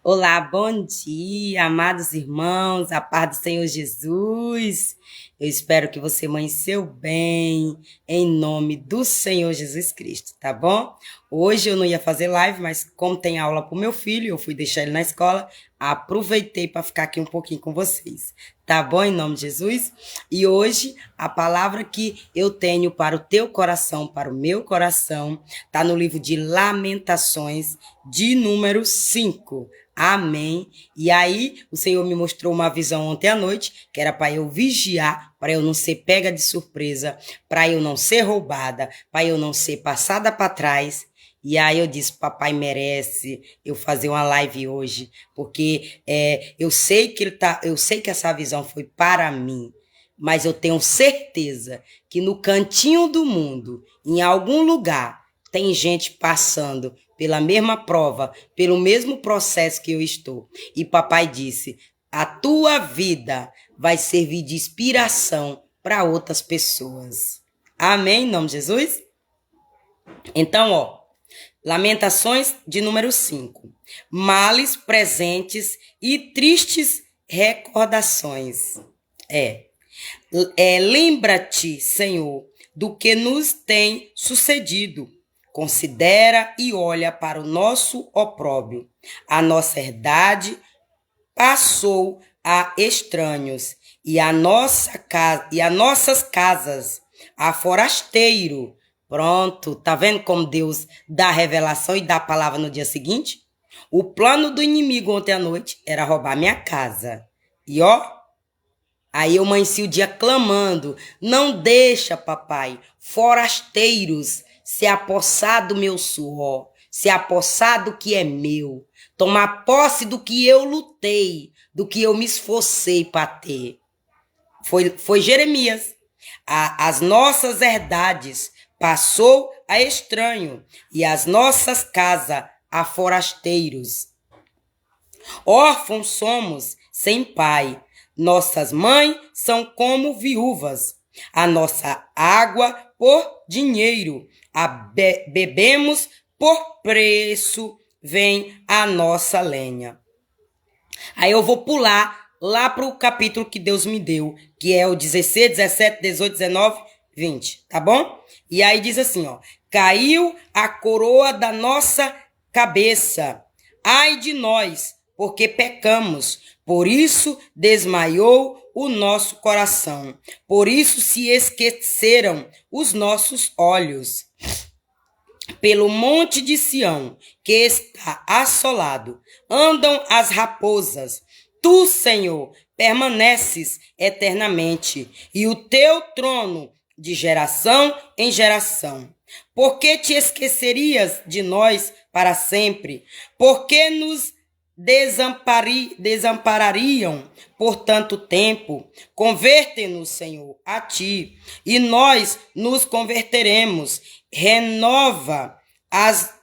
Olá, bom dia, amados irmãos, a paz do Senhor Jesus. Eu espero que você amanheceu bem, em nome do Senhor Jesus Cristo, tá bom? Hoje eu não ia fazer live, mas como tem aula pro meu filho, eu fui deixar ele na escola, aproveitei para ficar aqui um pouquinho com vocês, tá bom? Em nome de Jesus. E hoje a palavra que eu tenho para o teu coração, para o meu coração, tá no livro de Lamentações, de número 5. Amém. E aí, o Senhor me mostrou uma visão ontem à noite, que era para eu vigiar, para eu não ser pega de surpresa, para eu não ser roubada, para eu não ser passada para trás. E aí eu disse, papai merece eu fazer uma live hoje, porque eu sei eu sei que essa visão foi para mim, mas eu tenho certeza que no cantinho do mundo, em algum lugar, tem gente passando pela mesma prova, pelo mesmo processo que eu estou. E papai disse: a tua vida vai servir de inspiração para outras pessoas. Amém, em nome de Jesus? Então, Lamentações de número 5. Males presentes e tristes recordações. Lembra-te, Senhor, do que nos tem sucedido. Considera e olha para o nosso opróbrio. A nossa herdade passou a estranhos e a nossas casas a forasteiro. Pronto, tá vendo como Deus dá a revelação e dá a palavra no dia seguinte? O plano do inimigo ontem à noite era roubar minha casa. E aí eu amanheci o dia clamando: não deixa, papai, forasteiros se apossar do meu suor, se apossar do que é meu, tomar posse do que eu lutei, do que eu me esforcei para ter. Foi Jeremias. As nossas herdades passou a estranho e as nossas casas a forasteiros. Órfãos somos, sem pai. Nossas mães são como viúvas. A nossa água por dinheiro. Bebemos por preço. Vem a nossa lenha. Aí eu vou pular lá para o capítulo que Deus me deu, que é o 16, 17, 18, 19, 20, tá bom? E aí diz assim, caiu a coroa da nossa cabeça. Ai de nós, porque pecamos. Por isso desmaiou o nosso coração. Por isso se esqueceram os nossos olhos. Pelo monte de Sião, que está assolado, andam as raposas. Tu, Senhor, permaneces eternamente, e o teu trono de geração em geração. Por que te esquecerias de nós para sempre? Por que nos desamparariam por tanto tempo? Converte-nos, Senhor, a ti, e nós nos converteremos. Renova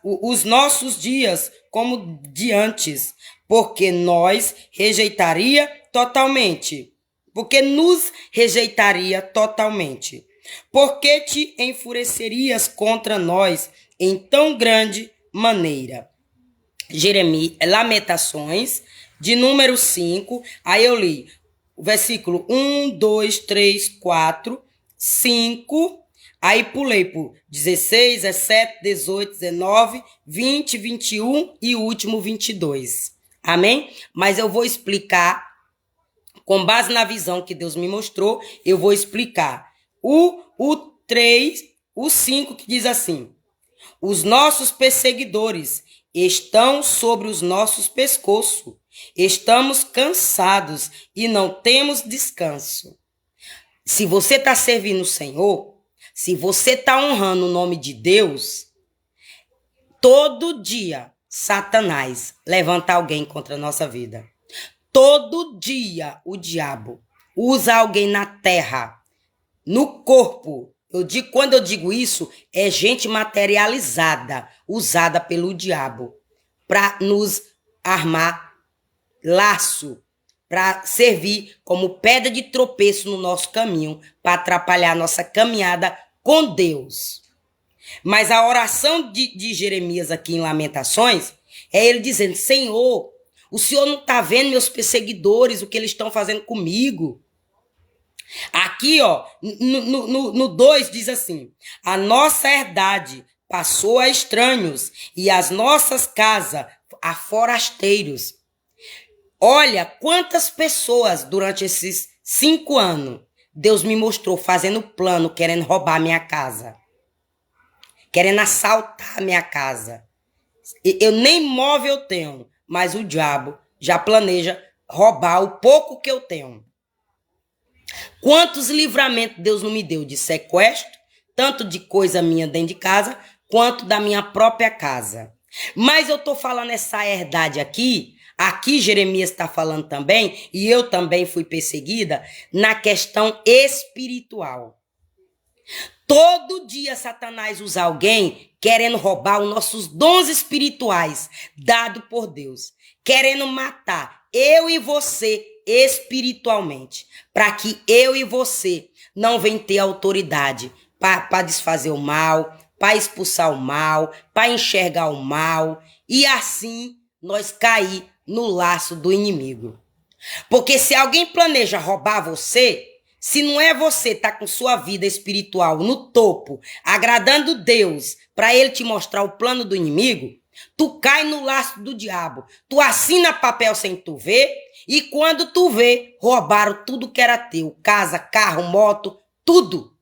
os nossos dias como de antes, porque nos rejeitaria totalmente. Porque te enfurecerias contra nós em tão grande maneira. Lamentações, de número 5. Aí eu li o versículo 1, 2, 3, 4, 5. Aí pulei por 16, 17, 18, 19, 20, 21 e o último 22. Amém? Mas eu vou explicar, com base na visão que Deus me mostrou, eu vou explicar o 3, o 5, que diz assim: os nossos perseguidores estão sobre os nossos pescoços. Estamos cansados e não temos descanso. Se você está servindo o Senhor, se você está honrando o nome de Deus, todo dia Satanás levanta alguém contra a nossa vida. Todo dia o diabo usa alguém na terra, no corpo. Quando eu digo isso, é gente materializada, usada pelo diabo, para nos armar laço, para servir como pedra de tropeço no nosso caminho, para atrapalhar a nossa caminhada com Deus. Mas a oração de Jeremias aqui em Lamentações é ele dizendo: Senhor, O Senhor não está vendo meus perseguidores, o que eles estão fazendo comigo? Aqui, ó, no 2 diz assim: a nossa herdade passou a estranhos e as nossas casas a forasteiros. Olha quantas pessoas durante esses 5 anos Deus me mostrou fazendo plano, querendo roubar minha casa, querendo assaltar minha casa. Eu nem móvel tenho, mas o diabo já planeja roubar o pouco que eu tenho. Quantos livramentos Deus não me deu de sequestro, tanto de coisa minha dentro de casa, quanto da minha própria casa. Mas eu estou falando essa herdade aqui Jeremias está falando também, e eu também fui perseguida, na questão espiritual. Todo dia Satanás usa alguém querendo roubar os nossos dons espirituais dados por Deus, querendo matar eu e você espiritualmente, para que eu e você não venham ter autoridade para desfazer o mal, para expulsar o mal, para enxergar o mal, e assim nós cair no laço do inimigo. Porque se alguém planeja roubar você, se não é você tá com sua vida espiritual no topo, agradando Deus, para ele te mostrar o plano do inimigo, tu cai no laço do diabo. Tu assina papel sem tu ver, e quando tu vê, roubaram tudo que era teu, casa, carro, moto, tudo.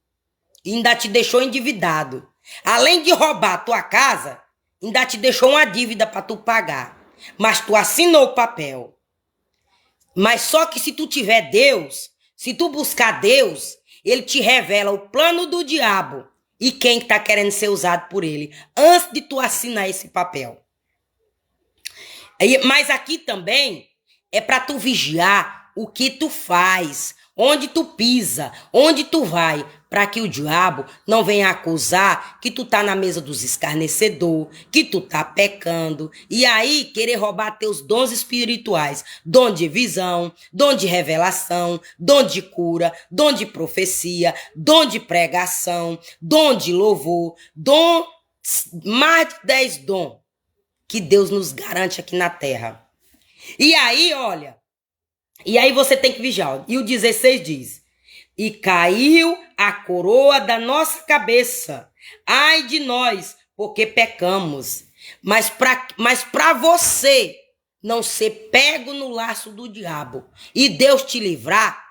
E ainda te deixou endividado. Além de roubar a tua casa, ainda te deixou uma dívida para tu pagar. Mas tu assinou o papel. Mas só que se tu tiver Deus, se tu buscar Deus, ele te revela o plano do diabo e quem está querendo ser usado por ele, antes de tu assinar esse papel. Mas aqui também é para tu vigiar o que tu faz, onde tu pisa, onde tu vai, para que o diabo não venha acusar que tu tá na mesa dos escarnecedores, que tu tá pecando, e aí querer roubar teus dons espirituais, dom de visão, dom de revelação, dom de cura, dom de profecia, dom de pregação, dom de louvor, dom, mais de 10 dons que Deus nos garante aqui na terra. E aí, olha, e aí você tem que vigiar. E o 16 diz: e caiu a coroa da nossa cabeça. Ai de nós, porque pecamos. Mas para você não ser pego no laço do diabo e Deus te livrar,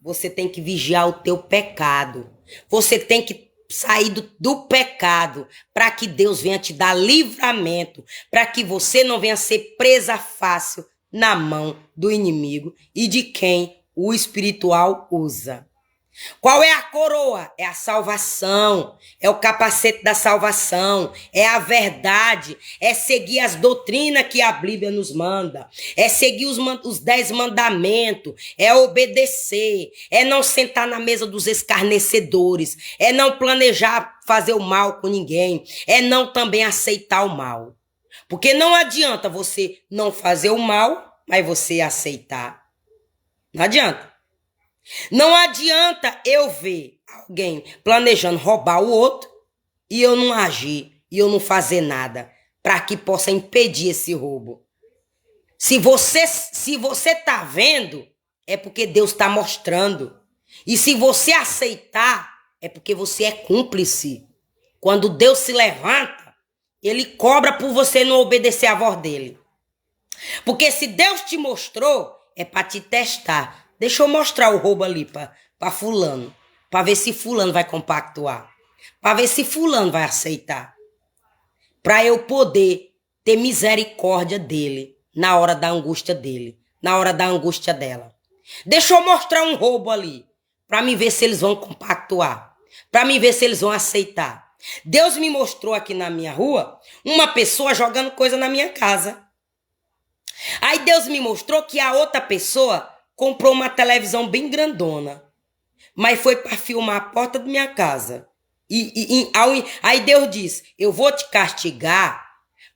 você tem que vigiar o teu pecado. Você tem que sair do pecado para que Deus venha te dar livramento, para que você não venha ser presa fácil na mão do inimigo e de quem o espiritual usa. Qual é a coroa? É a salvação, é o capacete da salvação, é a verdade, é seguir as doutrinas que a Bíblia nos manda, é seguir os 10 mandamentos, é obedecer, é não sentar na mesa dos escarnecedores, é não planejar fazer o mal com ninguém, é não também aceitar o mal. Porque não adianta você não fazer o mal, mas você aceitar. Não adianta. Não adianta eu ver alguém planejando roubar o outro e eu não agir, e eu não fazer nada para que possa impedir esse roubo. Se você tá vendo, é porque Deus está mostrando. E se você aceitar, é porque você é cúmplice. Quando Deus se levanta, ele cobra por você não obedecer à voz dele. Porque se Deus te mostrou, é para te testar. Deixa eu mostrar o roubo ali para fulano, para ver se fulano vai compactuar, para ver se fulano vai aceitar, para eu poder ter misericórdia dele na hora da angústia dele, na hora da angústia dela. Deixa eu mostrar um roubo ali, para me ver se eles vão compactuar, para me ver se eles vão aceitar. Deus me mostrou aqui na minha rua uma pessoa jogando coisa na minha casa. Aí Deus me mostrou que a outra pessoa comprou uma televisão bem grandona, mas foi para filmar a porta da minha casa. Aí Deus disse: eu vou te castigar,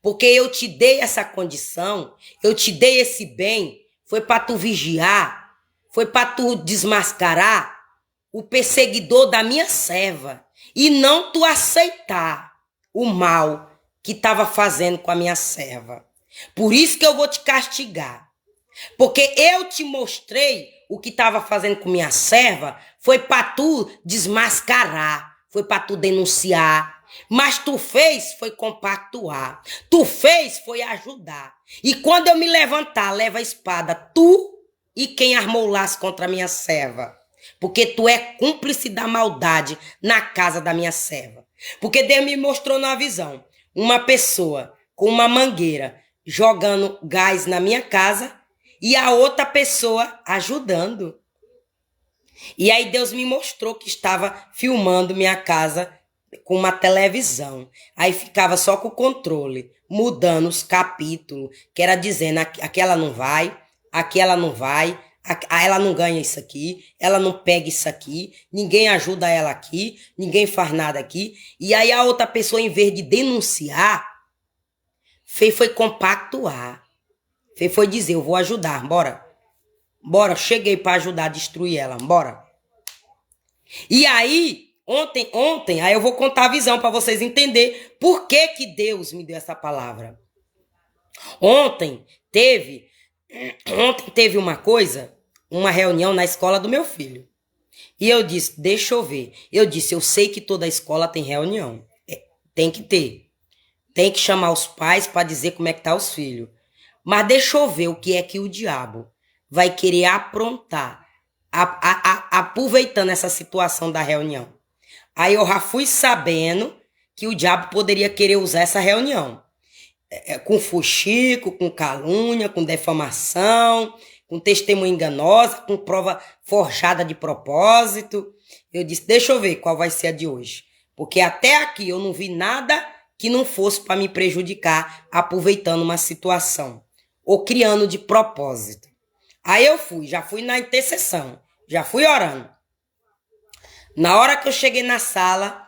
porque eu te dei essa condição, eu te dei esse bem, foi para tu vigiar, foi para tu desmascarar o perseguidor da minha serva, e não tu aceitar o mal que estava fazendo com a minha serva. Por isso que eu vou te castigar. Porque eu te mostrei o que estava fazendo com minha serva, foi para tu desmascarar, foi para tu denunciar. Mas tu fez foi compactuar. Tu fez foi ajudar. E quando eu me levantar, leva a espada, tu e quem armou o laço contra a minha serva. Porque tu é cúmplice da maldade na casa da minha serva. Porque Deus me mostrou na visão uma pessoa com uma mangueira jogando gás na minha casa e a outra pessoa ajudando. E aí Deus me mostrou que estava filmando minha casa com uma televisão. Aí ficava só com o controle, mudando os capítulos, que era dizendo aqui ela não vai, aqui ela não vai, ela não ganha isso aqui, ela não pega isso aqui, ninguém ajuda ela aqui, ninguém faz nada aqui. E aí a outra pessoa, em vez de denunciar, foi compactuar. Foi dizer, eu vou ajudar, bora. Bora, cheguei para ajudar a destruir ela, bora. E aí, ontem, aí eu vou contar a visão para vocês entenderem por que Deus me deu essa palavra. Ontem teve uma coisa, uma reunião na escola do meu filho. E eu disse, deixa eu ver. Eu disse, eu sei que toda escola tem reunião. Tem que ter. Tem que chamar os pais para dizer como é que tá os filhos. Mas deixa eu ver o que é que o diabo vai querer aprontar, aproveitando essa situação da reunião. Aí eu já fui sabendo que o diabo poderia querer usar essa reunião. Com fuxico, com calúnia, com defamação, com testemunha enganosa, com prova forjada de propósito. Eu disse, deixa eu ver qual vai ser a de hoje. Porque até aqui eu não vi nada que não fosse para me prejudicar, aproveitando uma situação ou criando de propósito. Aí eu já fui na intercessão, já fui orando. Na hora que eu cheguei na sala,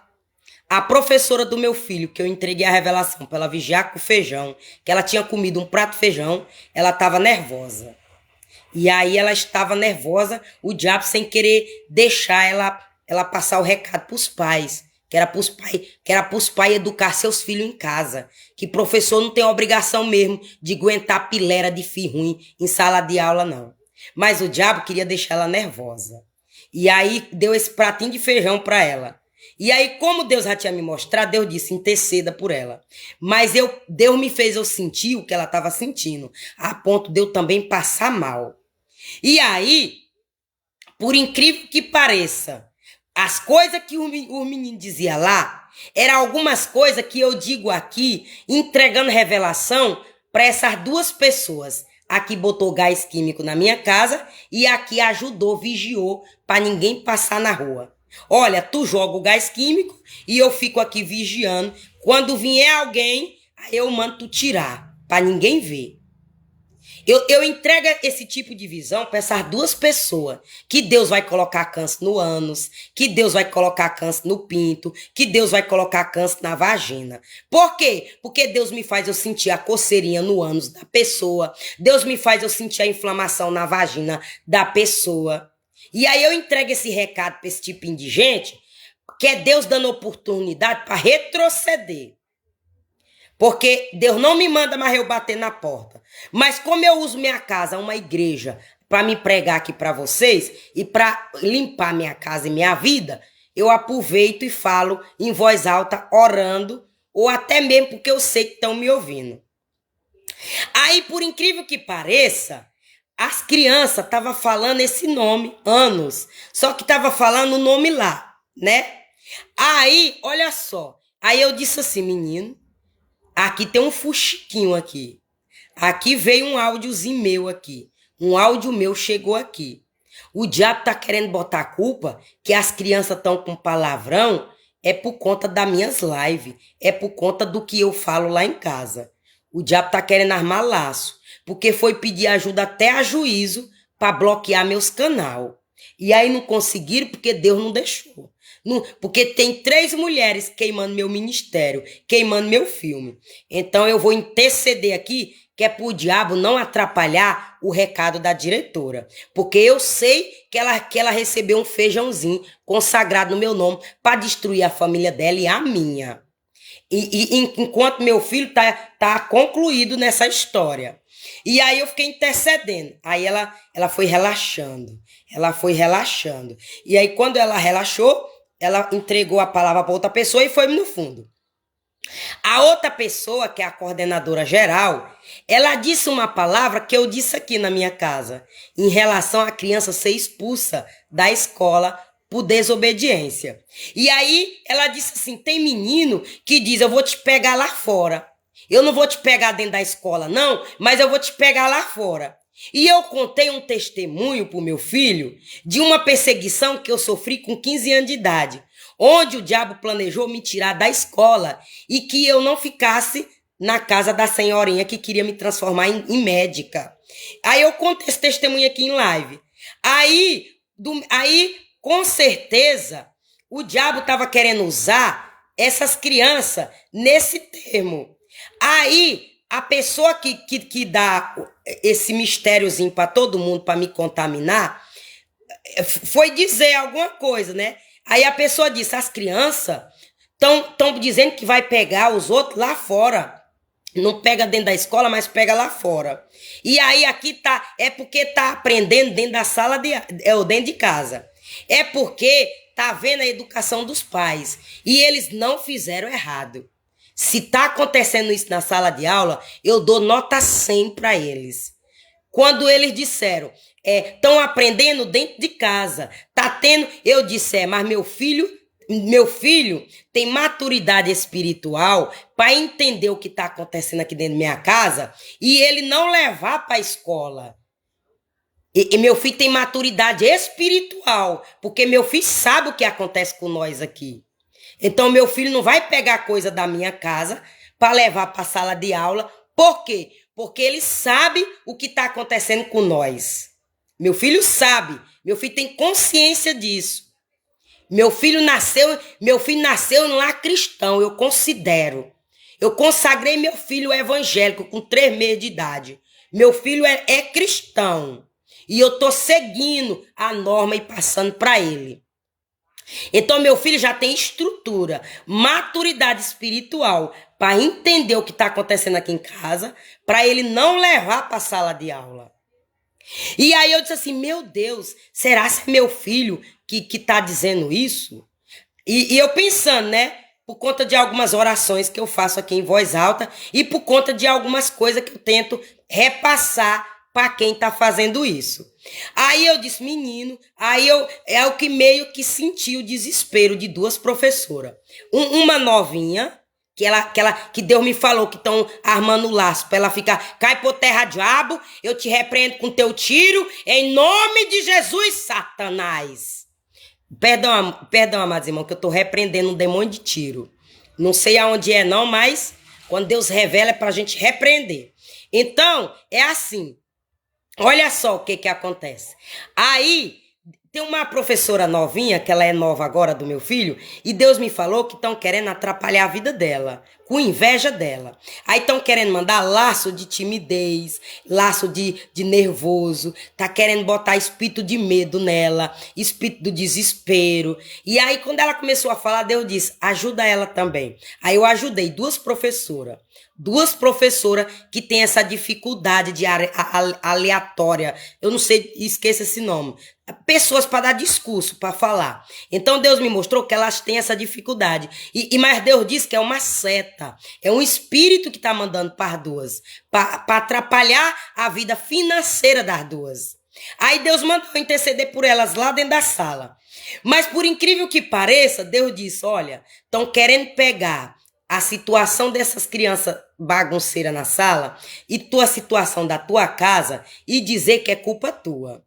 a professora do meu filho, que eu entreguei a revelação para ela vigiar com feijão, que ela tinha comido um prato de feijão, ela estava nervosa. E aí ela estava nervosa, o diabo sem querer deixar ela passar o recado para os pais, que era para os pais educar seus filhos em casa, que professor não tem obrigação mesmo de aguentar pilera de filho ruim em sala de aula, não. Mas o diabo queria deixar ela nervosa. E aí deu esse pratinho de feijão para ela. E aí, como Deus já tinha me mostrado, Deus disse, interceda por ela. Mas Deus me fez eu sentir o que ela estava sentindo, a ponto de eu também passar mal. E aí, por incrível que pareça, as coisas que o menino dizia lá, eram algumas coisas que eu digo aqui, entregando revelação para essas duas pessoas. Aqui botou gás químico na minha casa e aqui ajudou, vigiou para ninguém passar na rua. Olha, tu joga o gás químico e eu fico aqui vigiando. Quando vier alguém, aí eu mando tu tirar, para ninguém ver. Eu entrego esse tipo de visão para essas duas pessoas, que Deus vai colocar câncer no ânus, que Deus vai colocar câncer no pinto, que Deus vai colocar câncer na vagina. Por quê? Porque Deus me faz eu sentir a coceirinha no ânus da pessoa, Deus me faz eu sentir a inflamação na vagina da pessoa. E aí eu entrego esse recado para esse tipinho de gente, que é Deus dando oportunidade para retroceder. Porque Deus não me manda mais eu bater na porta. Mas como eu uso minha casa, uma igreja, para me pregar aqui para vocês e para limpar minha casa e minha vida, eu aproveito e falo em voz alta, orando, ou até mesmo porque eu sei que estão me ouvindo. Aí, por incrível que pareça, as crianças estavam falando esse nome, anos, só que estavam falando o nome lá, né? Aí, olha só, aí eu disse assim, menino, aqui tem um fuxiquinho aqui. Aqui veio um áudiozinho meu aqui. Um áudio meu chegou aqui. O diabo tá querendo botar a culpa que as crianças estão com palavrão é por conta das minhas lives. É por conta do que eu falo lá em casa. O diabo tá querendo armar laço. Porque foi pedir ajuda até a juízo para bloquear meus canal. E aí não conseguiram porque Deus não deixou. Porque tem 3 mulheres queimando meu ministério, queimando meu filme. Então eu vou interceder aqui, que é pro diabo não atrapalhar o recado da diretora. Porque eu sei que ela recebeu um feijãozinho consagrado no meu nome para destruir a família dela e a minha. E enquanto meu filho tá concluído nessa história. E aí eu fiquei intercedendo. Aí ela foi relaxando. Ela foi relaxando. E aí quando ela relaxou, ela entregou a palavra para outra pessoa e foi no fundo. A outra pessoa, que é a coordenadora geral, ela disse uma palavra que eu disse aqui na minha casa, em relação à criança ser expulsa da escola por desobediência. E aí ela disse assim, tem menino que diz, eu vou te pegar lá fora. Eu não vou te pegar dentro da escola, não, mas eu vou te pegar lá fora. E eu contei um testemunho para o meu filho de uma perseguição que eu sofri com 15 anos de idade, onde o diabo planejou me tirar da escola e que eu não ficasse na casa da senhorinha que queria me transformar em médica. Aí eu contei esse testemunho aqui em live. Aí com certeza, o diabo estava querendo usar essas crianças nesse termo. Aí, a pessoa que dá esse mistériozinho para todo mundo, para me contaminar, foi dizer alguma coisa, né? Aí a pessoa disse, as crianças estão dizendo que vai pegar os outros lá fora. Não pega dentro da escola, mas pega lá fora. E aí aqui é porque tá aprendendo dentro da sala, ou dentro de casa. É porque tá vendo a educação dos pais. E eles não fizeram errado. Se tá acontecendo isso na sala de aula, eu dou nota 100 para eles. Quando eles disseram, estão aprendendo dentro de casa, tá tendo, eu disse, mas meu filho tem maturidade espiritual para entender o que está acontecendo aqui dentro da minha casa e ele não levar para a escola. E meu filho tem maturidade espiritual, porque meu filho sabe o que acontece com nós aqui. Então, meu filho não vai pegar coisa da minha casa para levar para a sala de aula. Por quê? Porque ele sabe o que está acontecendo com nós. Meu filho sabe. Meu filho tem consciência disso. Meu filho nasceu em um lar cristão, eu considero. Eu consagrei meu filho evangélico com 3 meses de idade. Meu filho é cristão. E eu estou seguindo a norma e passando para ele. Então, meu filho já tem estrutura, maturidade espiritual para entender o que está acontecendo aqui em casa, para ele não levar para a sala de aula. E aí eu disse assim, meu Deus, será que é meu filho que está dizendo isso? E eu pensando, né? Por conta de algumas orações que eu faço aqui em voz alta e por conta de algumas coisas que eu tento repassar para quem está fazendo isso. Aí eu disse, menino, é o que meio que senti o desespero de 2 professoras. Uma novinha, que Deus me falou que estão armando o laço para ela ficar, cai por terra, diabo, eu te repreendo com teu tiro, em nome de Jesus, Satanás. Perdão, amados irmãos, que eu estou repreendendo um demônio de tiro. Não sei aonde é não, mas quando Deus revela é para a gente repreender. Então, é assim. Olha só o que acontece. Aí, tem uma professora novinha, que ela é nova agora, do meu filho, e Deus me falou que estão querendo atrapalhar a vida dela, com inveja dela. Aí estão querendo mandar laço de timidez, laço de nervoso, tá querendo botar espírito de medo nela, espírito do desespero. E aí, quando ela começou a falar, Deus disse, ajuda ela também. Aí eu ajudei 2 professoras. 2 professoras que têm essa dificuldade de aleatória. Eu não sei, esqueça esse nome. Pessoas para dar discurso, para falar. Então Deus me mostrou que elas têm essa dificuldade. Mas Deus disse que é uma seta. É um espírito que está mandando para as 2. Para atrapalhar a vida financeira das 2. Aí Deus mandou interceder por elas lá dentro da sala. Mas por incrível que pareça, Deus disse, olha, estão querendo pegar a situação dessas crianças bagunceiras na sala e tua situação da tua casa e dizer que é culpa tua.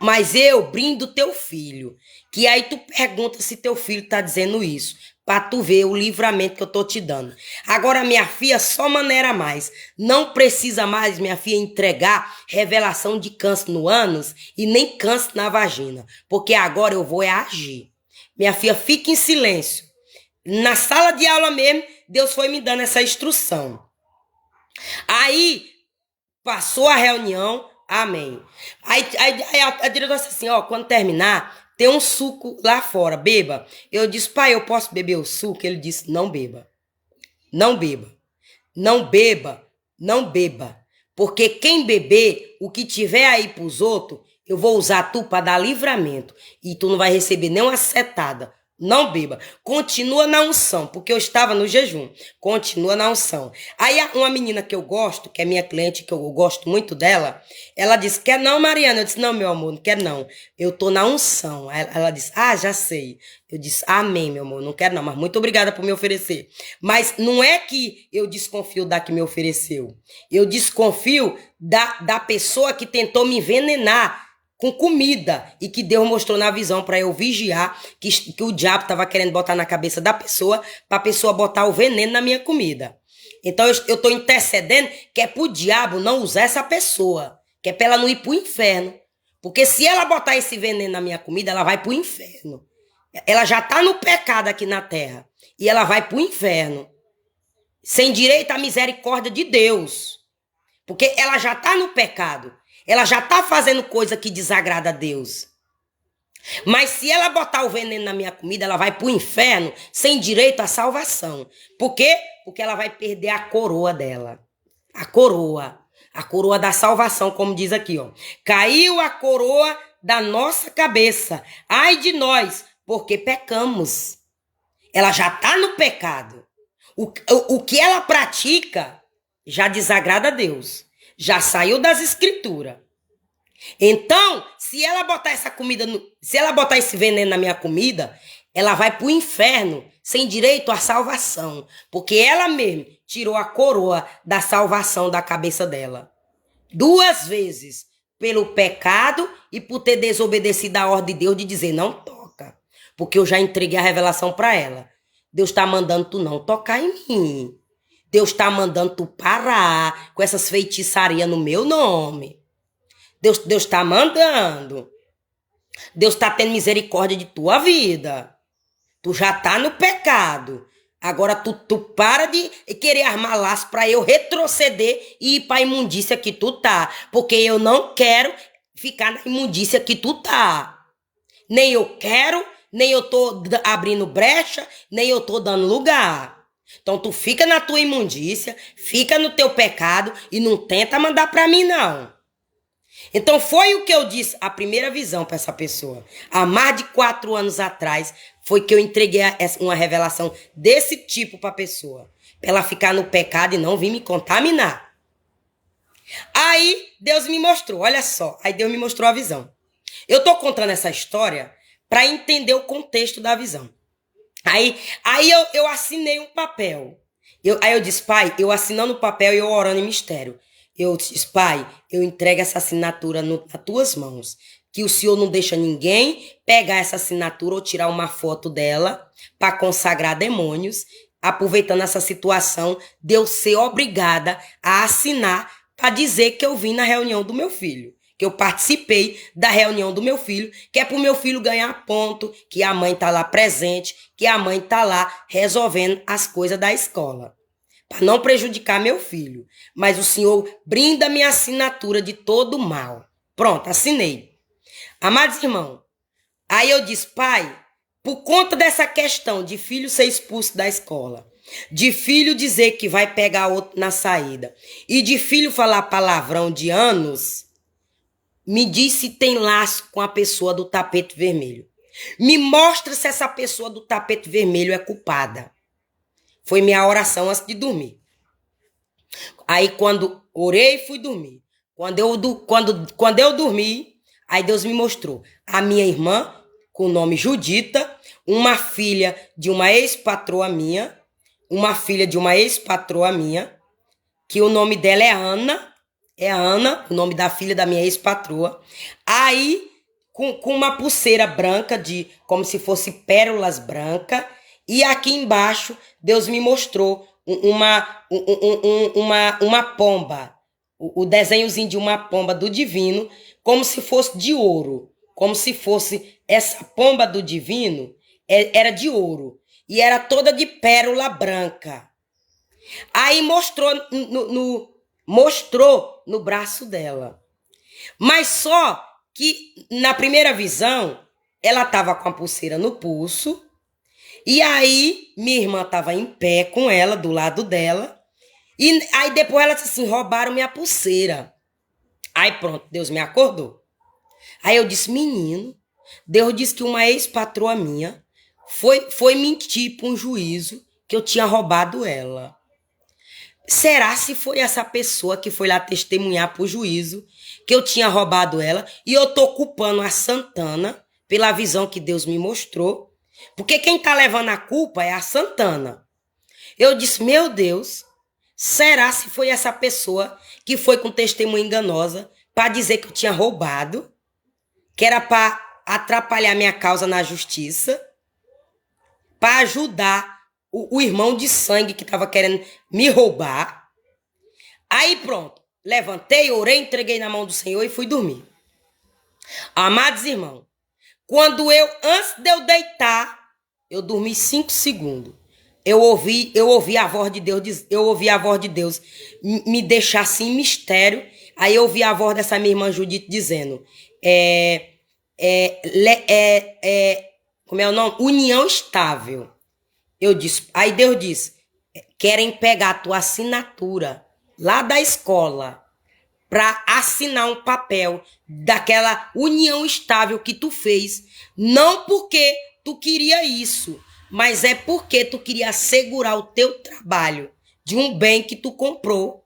Mas eu brindo teu filho. Que aí tu pergunta se teu filho tá dizendo isso. Pra tu ver o livramento que eu tô te dando. Agora, minha filha, só maneira mais. Não precisa mais, minha filha, entregar revelação de câncer no ânus e nem câncer na vagina. Porque agora eu vou agir. Minha filha, fique em silêncio. Na sala de aula mesmo, Deus foi me dando essa instrução. Aí, passou a reunião, amém. Aí a diretora disse assim, ó, quando terminar, tem um suco lá fora, beba. Eu disse, pai, eu posso beber o suco? Ele disse, não beba. Não beba. Não beba. Não beba. Porque quem beber, o que tiver aí pros outros, eu vou usar tu para dar livramento. E tu não vai receber nem uma setada. Não beba. Continua na unção, porque eu estava no jejum. Continua na unção. Aí uma menina que eu gosto, que é minha cliente, que eu gosto muito dela, ela disse, quer não, Mariana? Eu disse, não, meu amor, não quero não. Eu tô na unção. Ela disse, já sei. Eu disse, amém, meu amor, não quero não, mas muito obrigada por me oferecer. Mas não é que eu desconfio da que me ofereceu. Eu desconfio da pessoa que tentou me envenenar com comida, e que Deus mostrou na visão para eu vigiar que o diabo estava querendo botar na cabeça da pessoa, para a pessoa botar o veneno na minha comida. Então eu estou intercedendo que é para o diabo não usar essa pessoa, que é para ela não ir para o inferno. Porque se ela botar esse veneno na minha comida, ela vai para o inferno. Ela já está no pecado aqui na terra, e ela vai para o inferno, sem direito à misericórdia de Deus. Porque ela já está no pecado. Ela já está fazendo coisa que desagrada a Deus. Mas se ela botar o veneno na minha comida, ela vai para o inferno sem direito à salvação. Por quê? Porque ela vai perder a coroa dela. A coroa. A coroa da salvação, como diz aqui, ó. Caiu a coroa da nossa cabeça. Ai de nós, porque pecamos. Ela já está no pecado. O que ela pratica já desagrada a Deus. Já saiu das escrituras. Então, se ela botar essa comida, se ela botar esse veneno na minha comida, ela vai pro inferno sem direito à salvação, porque ela mesma tirou a coroa da salvação da cabeça dela. 2 vezes, pelo pecado e por ter desobedecido a ordem de Deus de dizer não toca, porque eu já entreguei a revelação para ela. Deus está mandando tu não tocar em mim. Deus está mandando tu parar com essas feitiçarias no meu nome. Deus está mandando. Deus está tendo misericórdia de tua vida. Tu já tá no pecado. Agora tu para de querer armar laço para eu retroceder e ir para a imundícia que tu tá. Porque eu não quero ficar na imundícia que tu tá. Nem eu quero, nem eu tô abrindo brecha, nem eu tô dando lugar. Então tu fica na tua imundícia, fica no teu pecado e não tenta mandar para mim não. Então foi o que eu disse, a primeira visão para essa pessoa. Há mais de 4 anos atrás foi que eu entreguei uma revelação desse tipo para a pessoa. Para ela ficar no pecado e não vir me contaminar. Aí Deus me mostrou, olha só. Aí Deus me mostrou a visão. Eu tô contando essa história para entender o contexto da visão. Aí eu assinei um papel. Aí eu disse, pai, eu assinando o papel e eu orando em mistério. Eu disse, pai, eu entrego essa assinatura nas tuas mãos. Que o Senhor não deixa ninguém pegar essa assinatura ou tirar uma foto dela para consagrar demônios, aproveitando essa situação de eu ser obrigada a assinar para dizer que eu vim na reunião do meu filho. Que eu participei da reunião do meu filho, que é para o meu filho ganhar ponto, que a mãe tá lá presente, que a mãe tá lá resolvendo as coisas da escola. Para não prejudicar meu filho. Mas o Senhor brinda minha assinatura de todo mal. Pronto, assinei. Amados irmãos, aí eu disse, pai, por conta dessa questão de filho ser expulso da escola, de filho dizer que vai pegar outro na saída, e de filho falar palavrão de anos, me diz se tem laço com a pessoa do tapete vermelho. Me mostra se essa pessoa do tapete vermelho é culpada. Foi minha oração antes de dormir. Aí quando orei, fui dormir. Quando eu dormi, aí Deus me mostrou a minha irmã, com o nome Judita, uma filha de uma ex-patroa minha, que o nome dela é Ana, o nome da filha da minha ex-patroa. Aí, com uma pulseira branca, como se fosse pérolas brancas, e aqui embaixo, Deus me mostrou uma pomba, o desenhozinho de uma pomba do divino, como se fosse de ouro, como se fosse essa pomba do divino, era de ouro, e era toda de pérola branca. Aí mostrou no braço dela. Mas só que na primeira visão, ela estava com a pulseira no pulso, e aí minha irmã estava em pé com ela, do lado dela, E aí depois ela disse assim, roubaram minha pulseira. Aí pronto, Deus me acordou. Aí eu disse, menino, Deus disse que uma ex-patroa minha foi mentir para um juízo que eu tinha roubado ela. Será se foi essa pessoa que foi lá testemunhar para o juízo que eu tinha roubado ela e eu tô culpando a Santana pela visão que Deus me mostrou? Porque quem tá levando a culpa é a Santana. Eu disse, meu Deus, será se foi essa pessoa que foi com testemunha enganosa para dizer que eu tinha roubado, que era para atrapalhar minha causa na justiça, para ajudar o irmão de sangue que estava querendo me roubar. Aí pronto, levantei, orei, entreguei na mão do Senhor e fui dormir. Amados irmãos, antes de eu deitar, eu dormi 5 segundos. Eu ouvi a voz de Deus, me deixar assim em mistério. Aí eu ouvi a voz dessa minha irmã Judite dizendo, como é o nome? União estável. Aí Deus disse, querem pegar a tua assinatura lá da escola para assinar um papel daquela união estável que tu fez, não porque tu queria isso, mas é porque tu queria assegurar o teu trabalho de um bem que tu comprou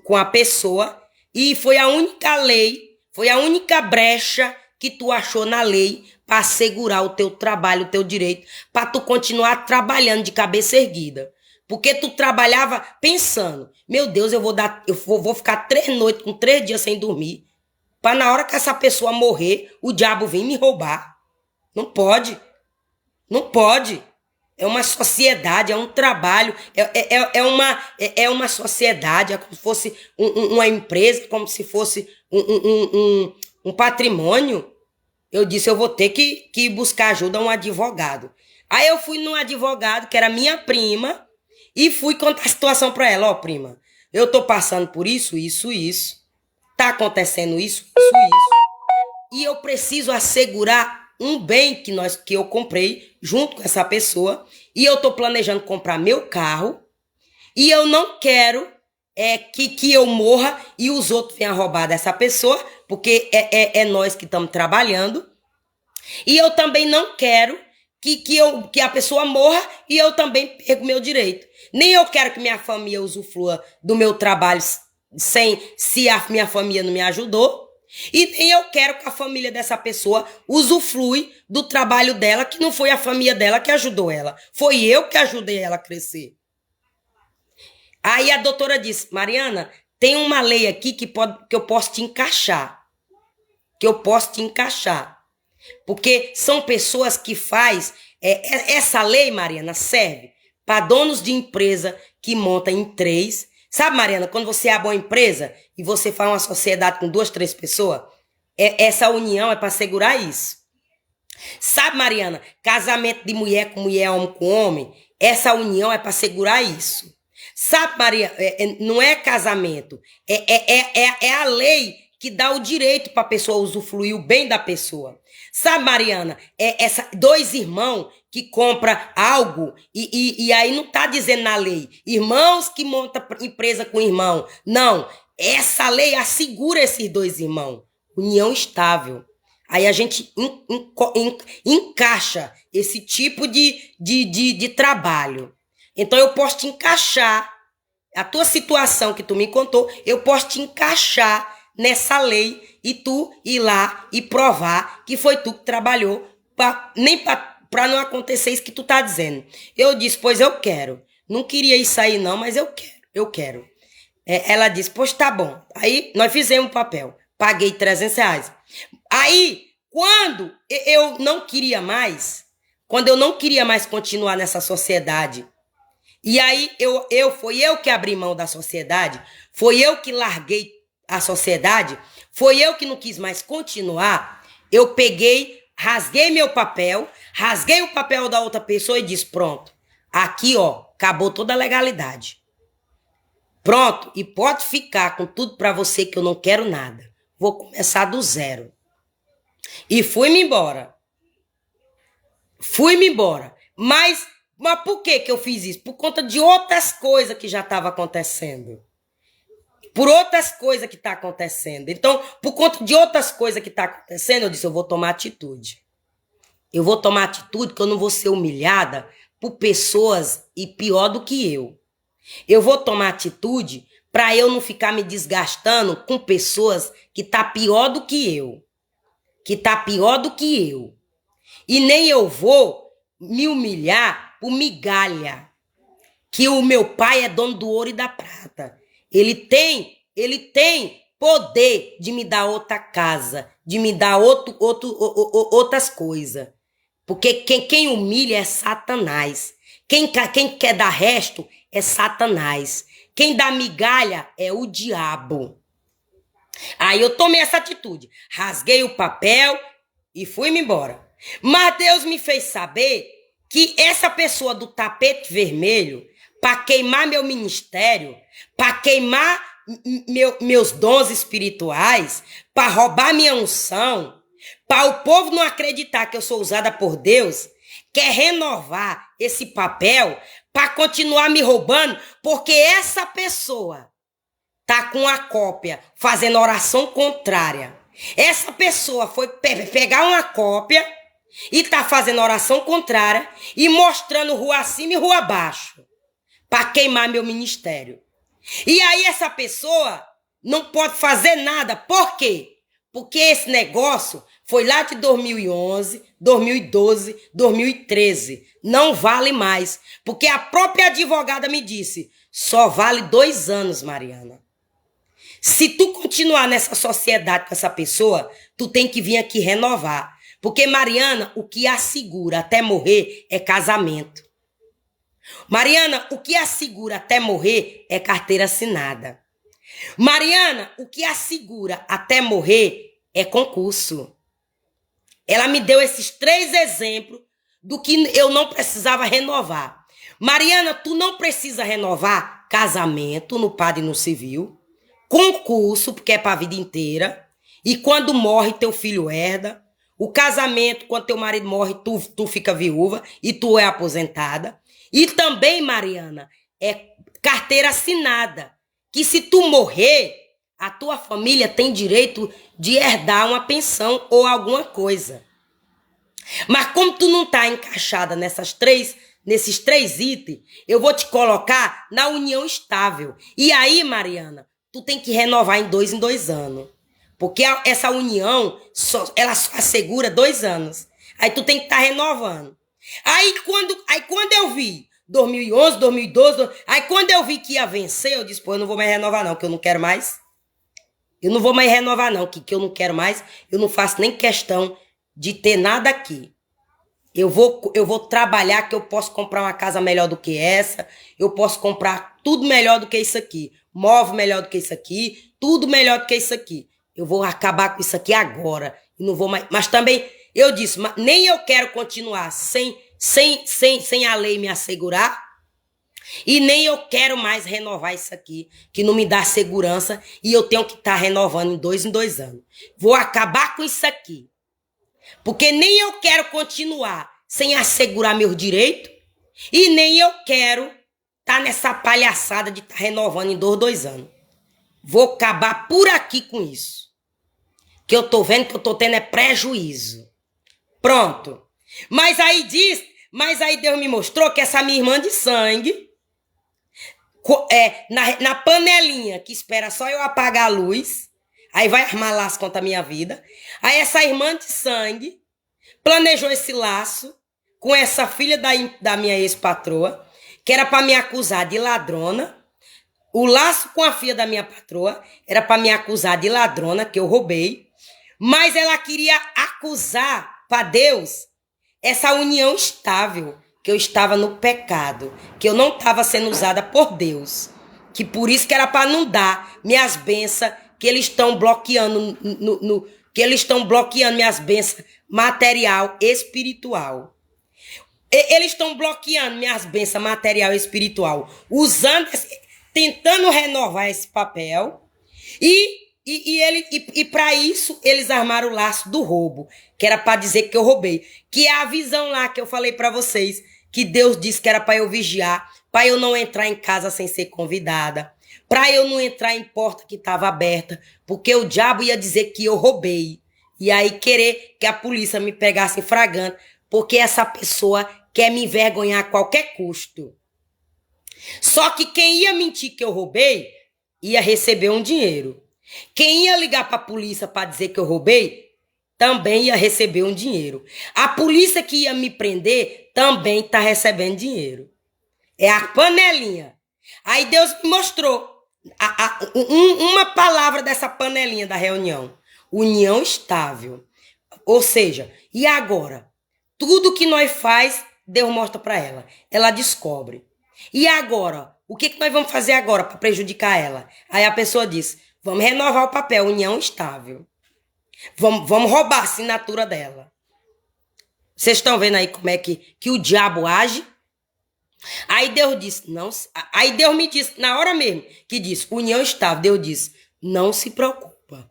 com a pessoa e foi a única lei, foi a única brecha que tu achou na lei para assegurar o teu trabalho, o teu direito, para tu continuar trabalhando de cabeça erguida. Porque tu trabalhava pensando, meu Deus, eu vou ficar 3 noites com 3 dias sem dormir, para na hora que essa pessoa morrer, o diabo vir me roubar. Não pode. Não pode. É uma sociedade, é um trabalho, é uma sociedade, é como se fosse uma empresa, como se fosse um patrimônio. Eu disse, eu vou ter que buscar ajuda a um advogado. Aí eu fui num advogado, que era minha prima, e fui contar a situação para ela. Ó, prima, eu tô passando por isso, tá acontecendo isso. E eu preciso assegurar um bem que eu comprei junto com essa pessoa, e eu tô planejando comprar meu carro, e eu não quero que eu morra e os outros venham roubar dessa pessoa, porque é nós que estamos trabalhando, e eu também não quero que a pessoa morra e eu também perco meu direito. Nem eu quero que minha família usufrua do meu trabalho se a minha família não me ajudou, e nem eu quero que a família dessa pessoa usufrui do trabalho dela, que não foi a família dela que ajudou ela. Foi eu que ajudei ela a crescer. Aí a doutora disse, Mariana, tem uma lei aqui que eu posso te encaixar. Porque são pessoas que faz... essa lei, Mariana, serve para donos de empresa que montam em 3. Sabe, Mariana, quando você abre uma empresa e você faz uma sociedade com 2, 3 pessoas, essa união é para segurar isso. Sabe, Mariana, casamento de mulher com mulher, homem com homem, essa união é para segurar isso. Sabe, Mariana, não é casamento, é a lei que dá o direito para a pessoa usufruir o bem da pessoa. Sabe, Mariana, 2 irmãos que compram algo e aí não tá dizendo na lei, irmãos que montam empresa com irmão. Não, essa lei assegura esses 2 irmãos. União estável. Aí a gente encaixa esse tipo de trabalho. Então eu posso te encaixar, a tua situação que tu me contou, eu posso te encaixar nessa lei e tu ir lá e provar que foi tu que trabalhou para não acontecer isso que tu tá dizendo. Eu disse, pois eu quero. Não queria isso aí não, mas eu quero. Ela disse, pois tá bom. Aí nós fizemos o papel. Paguei R$300. Aí, quando eu não queria mais continuar nessa sociedade, e aí foi eu que abri mão da sociedade, foi eu que larguei a sociedade, foi eu que não quis mais continuar, eu peguei, rasguei meu papel, rasguei o papel da outra pessoa e disse, pronto, aqui ó, acabou toda a legalidade. Pronto, e pode ficar com tudo para você que eu não quero nada. Vou começar do zero. E fui-me embora. Mas Mas por que eu fiz isso? Por conta de outras coisas que já estavam acontecendo. Por outras coisas que tá acontecendo. Então, por conta de outras coisas que tá acontecendo, eu disse, eu vou tomar atitude. Eu vou tomar atitude que eu não vou ser humilhada por pessoas e pior do que eu. Eu vou tomar atitude para eu não ficar me desgastando com pessoas que tá pior do que eu. Que tá pior do que eu. E nem eu vou me humilhar por migalha. Que o meu pai é dono do ouro e da prata. Ele tem poder de me dar outra casa, de me dar outras coisas. Porque quem humilha é Satanás. Quem quer dar resto é Satanás. Quem dá migalha é o diabo. Aí eu tomei essa atitude. Rasguei o papel e fui-me embora. Mas Deus me fez saber que essa pessoa do tapete vermelho, para queimar meu ministério, para queimar meus dons espirituais, para roubar minha unção, para o povo não acreditar que eu sou usada por Deus, quer renovar esse papel para continuar me roubando, porque essa pessoa tá com a cópia fazendo oração contrária. Essa pessoa foi pegar uma cópia e tá fazendo oração contrária e mostrando rua acima e rua abaixo para queimar meu ministério. E aí essa pessoa não pode fazer nada. Por quê? Porque esse negócio foi lá de 2011, 2012, 2013. Não vale mais. Porque a própria advogada me disse, só vale 2 anos, Mariana. Se tu continuar nessa sociedade com essa pessoa, tu tem que vir aqui renovar. Porque, Mariana, o que assegura até morrer é casamento. Mariana, o que assegura até morrer é carteira assinada. Mariana, o que assegura até morrer é concurso. Ela me deu esses 3 exemplos do que eu não precisava renovar. Mariana, tu não precisa renovar casamento no padre e no civil, concurso, porque é para a vida inteira, e quando morre teu filho herda, o casamento, quando teu marido morre, tu fica viúva e tu é aposentada. E também, Mariana, é carteira assinada, que se tu morrer, a tua família tem direito de herdar uma pensão ou alguma coisa. Mas como tu não tá encaixada nesses 3 itens, eu vou te colocar na união estável. E aí, Mariana, tu tem que renovar em 2 anos. Porque essa união, ela só assegura 2 anos. Aí tu tem que estar renovando. Aí quando eu vi 2011, 2012, aí quando eu vi que ia vencer, eu disse, pô, eu não vou mais renovar não, que eu não quero mais. Eu não vou mais renovar não, que eu não quero mais. Eu não faço nem questão de ter nada aqui. Eu vou trabalhar que eu posso comprar uma casa melhor do que essa. Eu posso comprar tudo melhor do que isso aqui. Móvel melhor do que isso aqui. Tudo melhor do que isso aqui. Eu vou acabar com isso aqui agora. E não vou mais. Mas também, eu disse, nem eu quero continuar sem a lei me assegurar. E nem eu quero mais renovar isso aqui, que não me dá segurança. E eu tenho que estar renovando em 2 anos. Vou acabar com isso aqui. Porque nem eu quero continuar sem assegurar meus direitos. E nem eu quero estar nessa palhaçada de estar renovando em 2 anos. Vou acabar por aqui com isso. Que eu tô vendo que eu tô tendo é prejuízo. Pronto. Mas aí Deus me mostrou que essa minha irmã de sangue, na panelinha que espera só eu apagar a luz, aí vai armar laço contra a minha vida. Aí essa irmã de sangue planejou esse laço com essa filha da minha ex-patroa, que era para me acusar de ladrona. O laço com a filha da minha patroa era para me acusar de ladrona, que eu roubei. Mas ela queria acusar para Deus essa união estável, que eu estava no pecado, que eu não estava sendo usada por Deus. Que por isso que era para não dar minhas bênçãos, que eles estão bloqueando, que eles estão bloqueando minhas bênçãos material e espiritual. Eles estão bloqueando minhas bênçãos material e espiritual, tentando renovar esse papel. E para isso, eles armaram o laço do roubo, que era para dizer que eu roubei. Que é a visão lá que eu falei para vocês, que Deus disse que era para eu vigiar, para eu não entrar em casa sem ser convidada, para eu não entrar em porta que estava aberta, porque o diabo ia dizer que eu roubei. E aí querer que a polícia me pegasse em flagrante, porque essa pessoa quer me envergonhar a qualquer custo. Só que quem ia mentir que eu roubei, ia receber um dinheiro. Quem ia ligar para a polícia para dizer que eu roubei, também ia receber um dinheiro. A polícia que ia me prender, também está recebendo dinheiro. É a panelinha. Aí Deus me mostrou uma palavra dessa panelinha da reunião. União estável. Ou seja, e agora? Tudo que nós faz, Deus mostra para ela. Ela descobre. E agora? O que nós vamos fazer agora para prejudicar ela? Aí a pessoa diz, vamos renovar o papel, união estável. Vamos roubar a assinatura dela. Vocês estão vendo aí como é que o diabo age? Aí Deus disse, não. Aí Deus me disse, na hora mesmo, que disse, união estável, Deus disse, não se preocupa.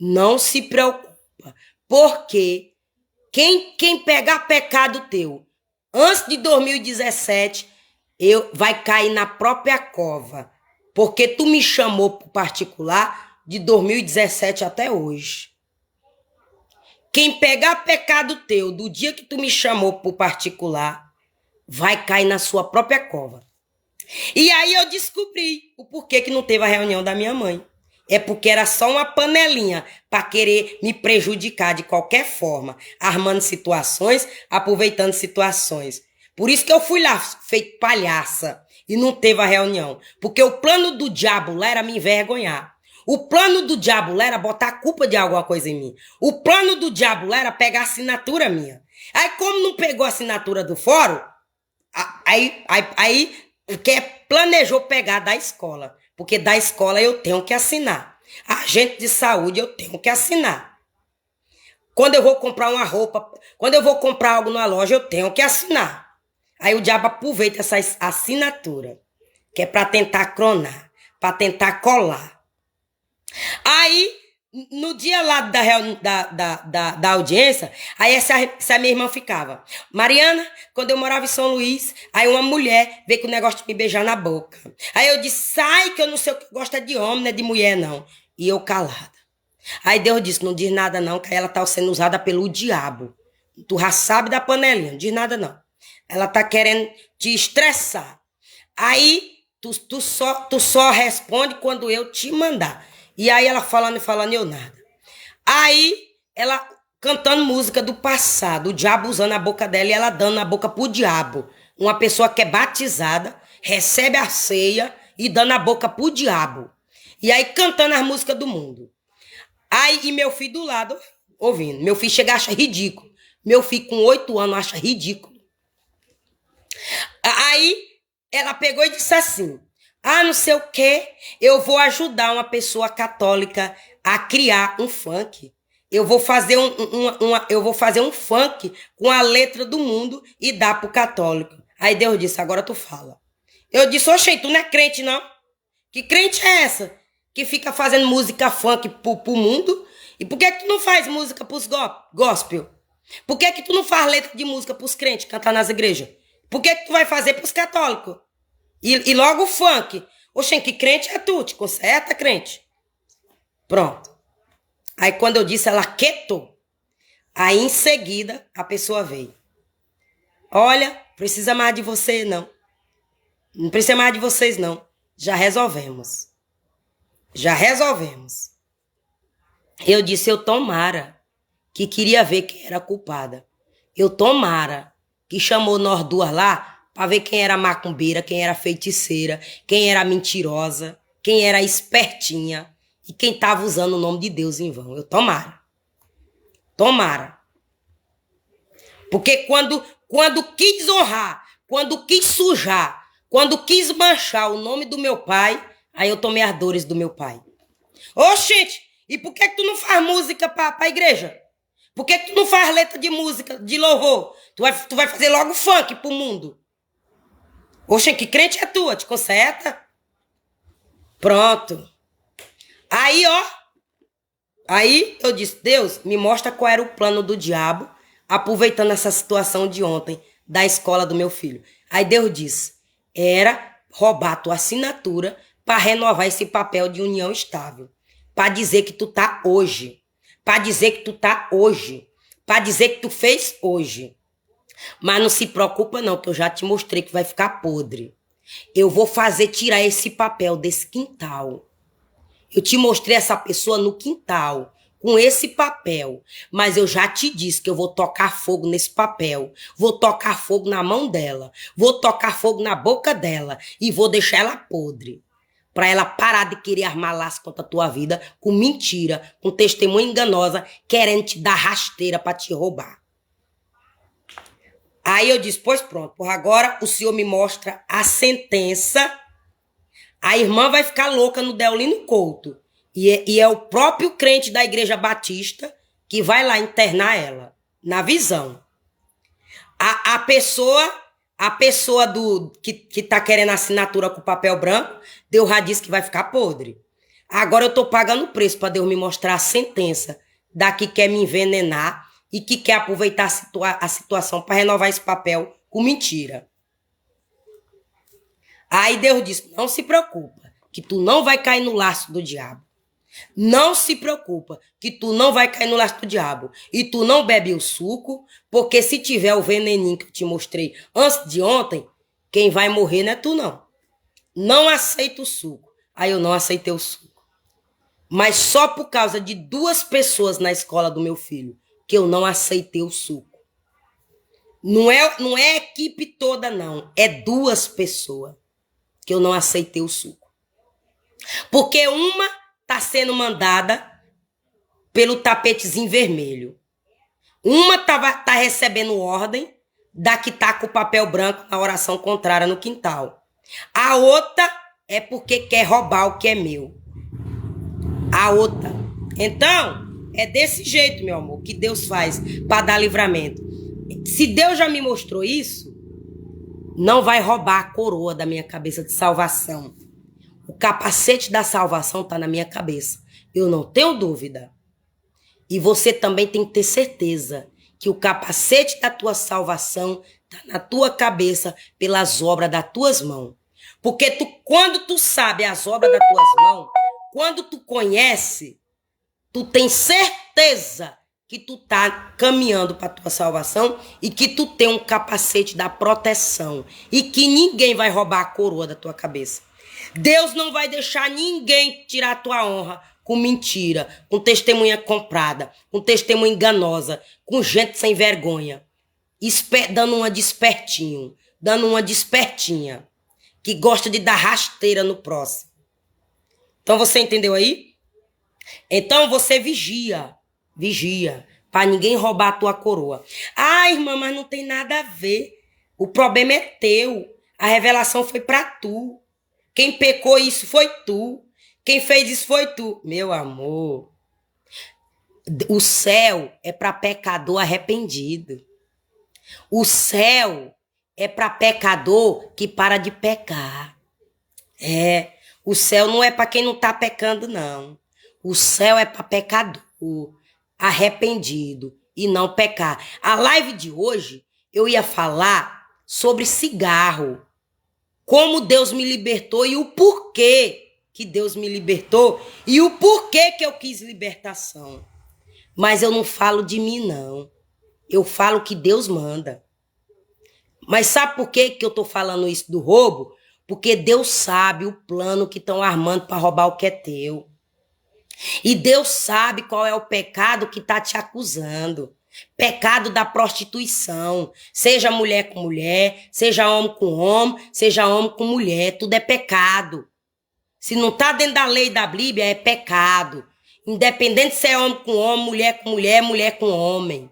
Não se preocupa. Porque quem pegar pecado teu antes de 2017, vai cair na própria cova. Porque tu me chamou pro particular de 2017 até hoje. Quem pegar pecado teu do dia que tu me chamou pro particular, vai cair na sua própria cova. E aí eu descobri o porquê que não teve a reunião da minha mãe. É porque era só uma panelinha para querer me prejudicar de qualquer forma, armando situações, aproveitando situações. Por isso que eu fui lá, feito palhaça, e não teve a reunião. Porque o plano do diabo lá era me envergonhar. O plano do diabo lá era botar a culpa de alguma coisa em mim. O plano do diabo lá era pegar a assinatura minha. Aí, como não pegou a assinatura do fórum, aí planejou pegar da escola. Porque da escola eu tenho que assinar. Agente de saúde eu tenho que assinar. Quando eu vou comprar uma roupa, quando eu vou comprar algo na loja, eu tenho que assinar. Aí o diabo aproveita essa assinatura, que é para tentar cronar, para tentar colar. Aí, no dia lá da audiência, aí essa minha irmã ficava. Mariana, quando eu morava em São Luís, aí uma mulher veio com o negócio de me beijar na boca. Aí eu disse, sai que eu não sei o que gosta de homem, não é de mulher não. E eu calada. Aí Deus disse, não diz nada não, que ela tá sendo usada pelo diabo. Tu já sabe da panelinha, não diz nada não. Ela tá querendo te estressar. Aí, tu só responde quando eu te mandar. E aí ela falando e eu nada. Aí ela cantando música do passado, o diabo usando a boca dela e ela dando a boca pro diabo. Uma pessoa que é batizada, recebe a ceia e dando a boca pro diabo. E aí cantando as músicas do mundo. Aí, e meu filho do lado, ouvindo. Meu filho chega e acha ridículo. Meu filho com 8 anos acha ridículo. Aí ela pegou e disse assim, não sei o quê, eu vou ajudar uma pessoa católica a criar um funk. Eu vou fazer um funk com a letra do mundo e dar pro católico. Aí Deus disse, agora tu fala. Eu disse, oxe, tu não é crente não? Que crente é essa? Que fica fazendo música funk pro mundo? E por que tu não faz música pros gospel? Por que tu não faz letra de música pros crentes cantar nas igrejas? Por que tu vai fazer pros católicos? E logo o funk. Oxê, que crente é tu? Te conserta, crente? Pronto. Aí quando eu disse, ela quietou. Aí em seguida, a pessoa veio. Olha, precisa mais de você, não. Não precisa mais de vocês, não. Já resolvemos. Já resolvemos. Eu disse, eu tomara que queria ver quem era culpada. Eu tomara que chamou nós duas lá para ver quem era macumbeira, quem era feiticeira, quem era mentirosa, quem era espertinha e quem estava usando o nome de Deus em vão. Eu tomara. Tomara. Porque quando quis honrar, quando quis sujar, quando quis manchar o nome do meu pai, aí eu tomei as dores do meu pai. Ô, gente, e por que tu não faz música para a igreja? Por que tu não faz letra de música, de louvor? Tu vai fazer logo funk pro mundo. Oxe, que crente é tua? Te conserta? Pronto. Aí, ó. Aí eu disse, Deus, me mostra qual era o plano do diabo, aproveitando essa situação de ontem, da escola do meu filho. Aí Deus disse, era roubar tua assinatura para renovar esse papel de união estável. Para dizer que tu tá hoje. Para dizer que tu tá hoje. Para dizer que tu fez hoje. Mas não se preocupa não, que eu já te mostrei que vai ficar podre. Eu vou fazer tirar esse papel desse quintal. Eu te mostrei essa pessoa no quintal, com esse papel. Mas eu já te disse que eu vou tocar fogo nesse papel. Vou tocar fogo na mão dela. Vou tocar fogo na boca dela. E vou deixar ela podre. Pra ela parar de querer armar laço contra a tua vida com mentira, com testemunha enganosa, querendo te dar rasteira pra te roubar. Aí eu disse, pois pronto, por agora o senhor me mostra a sentença. A irmã vai ficar louca no Deolino Couto. E é o próprio crente da Igreja Batista que vai lá internar ela, na visão. A pessoa que tá querendo assinatura com papel branco, Deus já disse que vai ficar podre. Agora eu tô pagando o preço para Deus me mostrar a sentença da que quer me envenenar e que quer aproveitar a situação para renovar esse papel com mentira. Aí Deus disse, não se preocupa, que tu não vai cair no laço do diabo. Não se preocupa, que tu não vai cair no laço do diabo. E tu não bebe o suco, porque se tiver o veneninho que eu te mostrei antes de ontem, quem vai morrer não é tu não. Não aceita o suco. Aí eu não aceitei o suco. Mas só por causa de 2 pessoas na escola do meu filho, que eu não aceitei o suco. Não é a equipe toda não, é 2 pessoas que eu não aceitei o suco. Porque uma tá sendo mandada pelo tapetezinho vermelho. Uma tá recebendo ordem da que tá com o papel branco na oração contrária no quintal. A outra é porque quer roubar o que é meu. A outra. Então, é desse jeito, meu amor, que Deus faz para dar livramento. Se Deus já me mostrou isso, não vai roubar a coroa da minha cabeça de salvação. O capacete da salvação tá na minha cabeça. Eu não tenho dúvida. E você também tem que ter certeza que o capacete da tua salvação tá na tua cabeça pelas obras das tuas mãos. Porque quando tu sabe as obras das tuas mãos, quando tu conhece, tu tem certeza que tu tá caminhando para tua salvação e que tu tem um capacete da proteção e que ninguém vai roubar a coroa da tua cabeça. Deus não vai deixar ninguém tirar a tua honra com mentira, com testemunha comprada, com testemunha enganosa, com gente sem vergonha, dando uma despertinho, dando uma despertinha, que gosta de dar rasteira no próximo. Então você entendeu aí? Então você vigia, para ninguém roubar a tua coroa. Ah, irmã, mas não tem nada a ver. O problema é teu. A revelação foi para tu. Quem pecou isso foi tu. Quem fez isso foi tu. Meu amor, o céu é para pecador arrependido. O céu é para pecador que para de pecar. O céu não é para quem não tá pecando, não. O céu é para pecador arrependido e não pecar. A live de hoje eu ia falar sobre cigarro. Como Deus me libertou e o porquê que Deus me libertou e o porquê que eu quis libertação. Mas eu não falo de mim, não. Eu falo que Deus manda. Mas sabe por que eu tô falando isso do roubo? Porque Deus sabe o plano que estão armando para roubar o que é teu. E Deus sabe qual é o pecado que tá te acusando. Pecado da prostituição. Seja mulher com mulher, seja homem com homem, seja homem com mulher. Tudo é pecado. Se não tá dentro da lei da Bíblia, é pecado. Independente se é homem com homem, mulher com mulher, mulher com homem.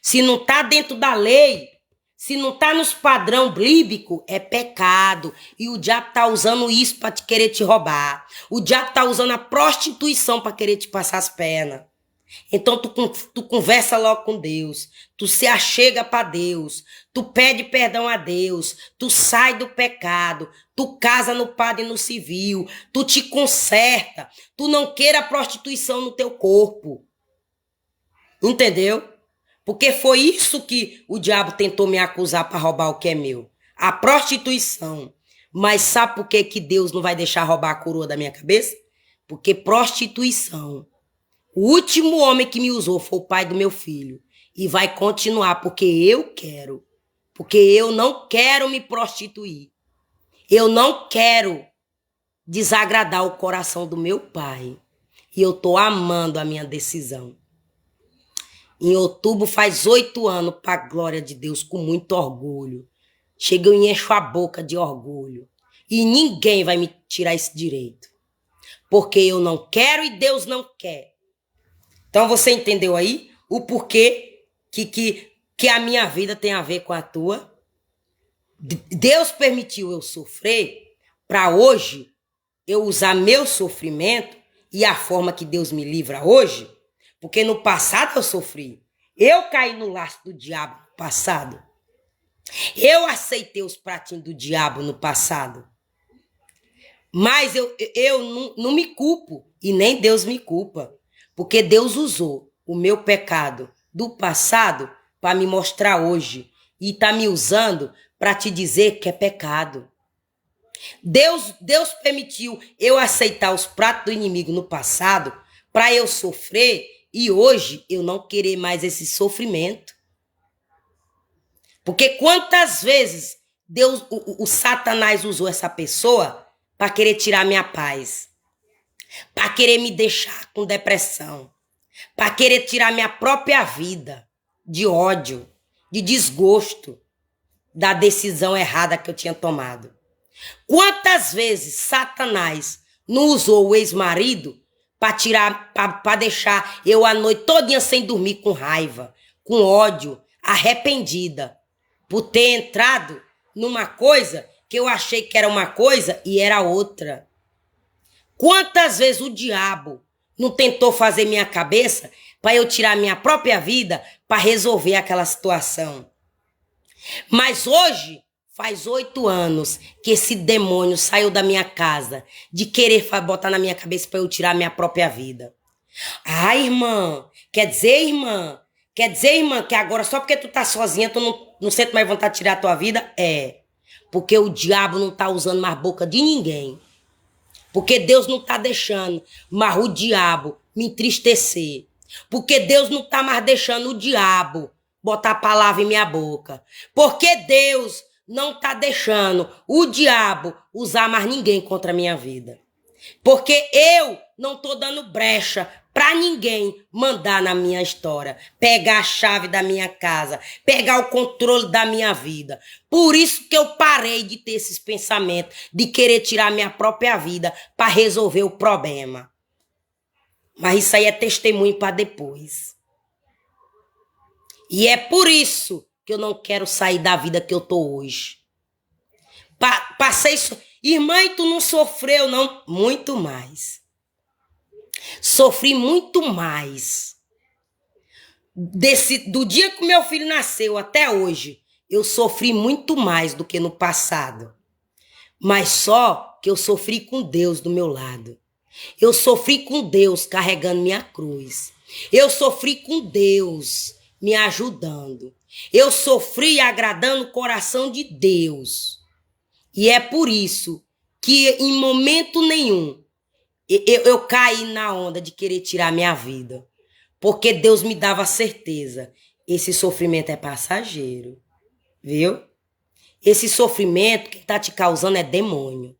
Se não tá dentro da lei, se não tá nos padrão bíblico, é pecado. E o diabo tá usando isso para querer te roubar. O diabo tá usando a prostituição para querer te passar as pernas. Então tu conversa logo com Deus, tu se achega para Deus, tu pede perdão a Deus, tu sai do pecado, tu casa no padre e no civil, tu te conserta, tu não queira prostituição no teu corpo. Entendeu? Porque foi isso que o diabo tentou me acusar para roubar o que é meu. A prostituição. Mas sabe por que Deus não vai deixar roubar a coroa da minha cabeça? Porque prostituição. O último homem que me usou foi o pai do meu filho. E vai continuar porque eu quero. Porque eu não quero me prostituir. Eu não quero desagradar o coração do meu pai. E eu tô amando a minha decisão. Em outubro faz 8 anos, para a glória de Deus, com muito orgulho. Chego e encho a boca de orgulho. E ninguém vai me tirar esse direito. Porque eu não quero e Deus não quer. Então você entendeu aí o porquê que a minha vida tem a ver com a tua? Deus permitiu eu sofrer para hoje eu usar meu sofrimento e a forma que Deus me livra hoje, porque no passado eu sofri. Eu caí no laço do diabo no passado. Eu aceitei os pratinhos do diabo no passado. Mas eu não me culpo e nem Deus me culpa, porque Deus usou o meu pecado do passado para me mostrar hoje e tá me usando para te dizer que é pecado. Deus permitiu eu aceitar os pratos do inimigo no passado para eu sofrer e hoje eu não querer mais esse sofrimento. Porque quantas vezes Deus, o Satanás usou essa pessoa para querer tirar minha paz, para querer me deixar com depressão, para querer tirar minha própria vida de ódio, de desgosto da decisão errada que eu tinha tomado. Quantas vezes Satanás não usou o ex-marido para tirar, para deixar eu a noite todinha sem dormir com raiva, com ódio, arrependida, por ter entrado numa coisa que eu achei que era uma coisa e era outra. Quantas vezes o diabo não tentou fazer minha cabeça para eu tirar minha própria vida para resolver aquela situação? Mas hoje faz 8 anos que esse demônio saiu da minha casa de querer botar na minha cabeça para eu tirar minha própria vida. Ah, irmã, quer dizer, irmã, que agora só porque tu tá sozinha, tu não sente mais vontade de tirar a tua vida? É, porque o diabo não tá usando mais boca de ninguém. Porque Deus não tá deixando mais o diabo me entristecer. Porque Deus não tá mais deixando o diabo botar a palavra em minha boca. Porque Deus não tá deixando o diabo usar mais ninguém contra a minha vida. Porque eu não tô dando brecha pra ninguém mandar na minha história, pegar a chave da minha casa, pegar o controle da minha vida. Por isso que eu parei de ter esses pensamentos, de querer tirar minha própria vida para resolver o problema. Mas isso aí é testemunho para depois. E é por isso que eu não quero sair da vida que eu tô hoje. Passei isso. Irmã, e tu não sofreu, não? Muito mais. Sofri muito mais. Do dia que meu filho nasceu até hoje, eu sofri muito mais do que no passado. Mas só que eu sofri com Deus do meu lado. Eu sofri com Deus carregando minha cruz. Eu sofri com Deus me ajudando. Eu sofri agradando o coração de Deus. E é por isso que em momento nenhum eu caí na onda de querer tirar minha vida. Porque Deus me dava certeza. Esse sofrimento é passageiro. Viu? Esse sofrimento, quem tá te causando é demônio.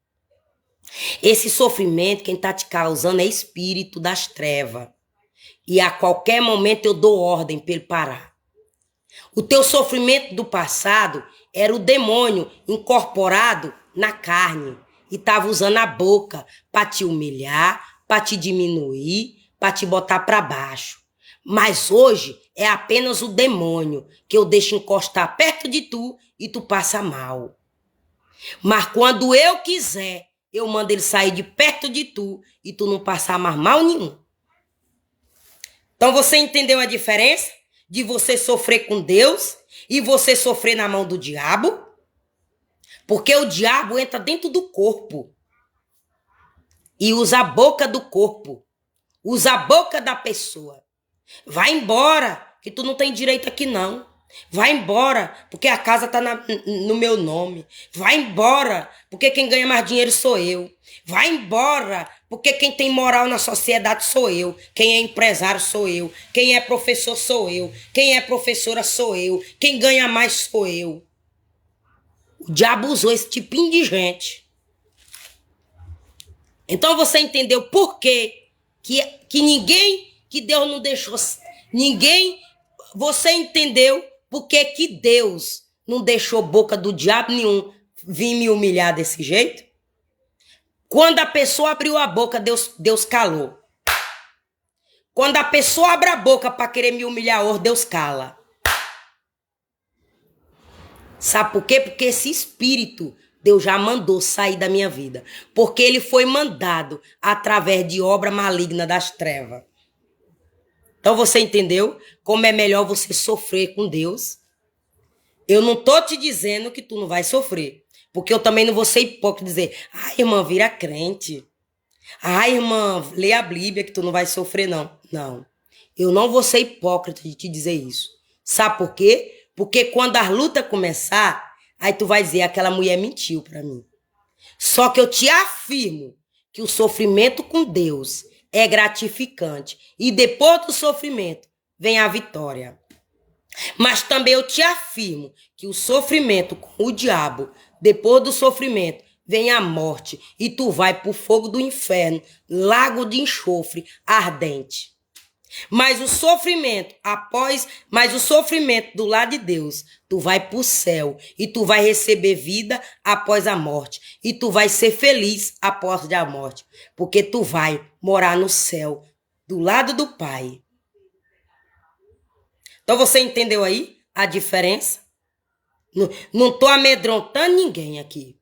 Esse sofrimento, quem tá te causando é espírito das trevas. E a qualquer momento eu dou ordem para ele parar. O teu sofrimento do passado era o demônio incorporado na carne. E estava usando a boca para te humilhar, para te diminuir, para te botar para baixo. Mas hoje é apenas o demônio que eu deixo encostar perto de tu e tu passa mal. Mas quando eu quiser, eu mando ele sair de perto de tu e tu não passar mais mal nenhum. Então você entendeu a diferença de você sofrer com Deus e você sofrer na mão do diabo? Porque o diabo entra dentro do corpo e usa a boca do corpo, usa a boca da pessoa. Vai embora, que tu não tem direito aqui não. Vai embora, porque a casa tá no meu nome. Vai embora, porque quem ganha mais dinheiro sou eu. Vai embora, porque quem tem moral na sociedade sou eu. Quem é empresário sou eu. Quem é professor sou eu. Quem é professora sou eu. Quem ganha mais sou eu. O diabo usou esse tipinho de gente. Então você entendeu por quê que ninguém, que Deus não deixou, ninguém, você entendeu por que Deus não deixou boca do diabo nenhum vir me humilhar desse jeito? Quando a pessoa abriu a boca, Deus calou. Quando a pessoa abre a boca para querer me humilhar, Deus cala. Sabe por quê? Porque esse espírito Deus já mandou sair da minha vida. Porque ele foi mandado através de obra maligna das trevas. Então você entendeu como é melhor você sofrer com Deus? Eu não tô te dizendo que tu não vai sofrer. Porque eu também não vou ser hipócrita e dizer, irmã, vira crente. Irmã, lê a Bíblia que tu não vai sofrer, não. Não. Eu não vou ser hipócrita de te dizer isso. Sabe por quê? Porque quando a luta começar, aí tu vai dizer, aquela mulher mentiu pra mim. Só que eu te afirmo que o sofrimento com Deus é gratificante. E depois do sofrimento, vem a vitória. Mas também eu te afirmo que o sofrimento com o diabo, depois do sofrimento, vem a morte. E tu vai pro fogo do inferno, lago de enxofre ardente. Mas o sofrimento do lado de Deus, tu vai pro céu e tu vai receber vida após a morte e tu vai ser feliz após a morte, porque tu vai morar no céu do lado do Pai. Então você entendeu aí a diferença? Não tô amedrontando ninguém aqui.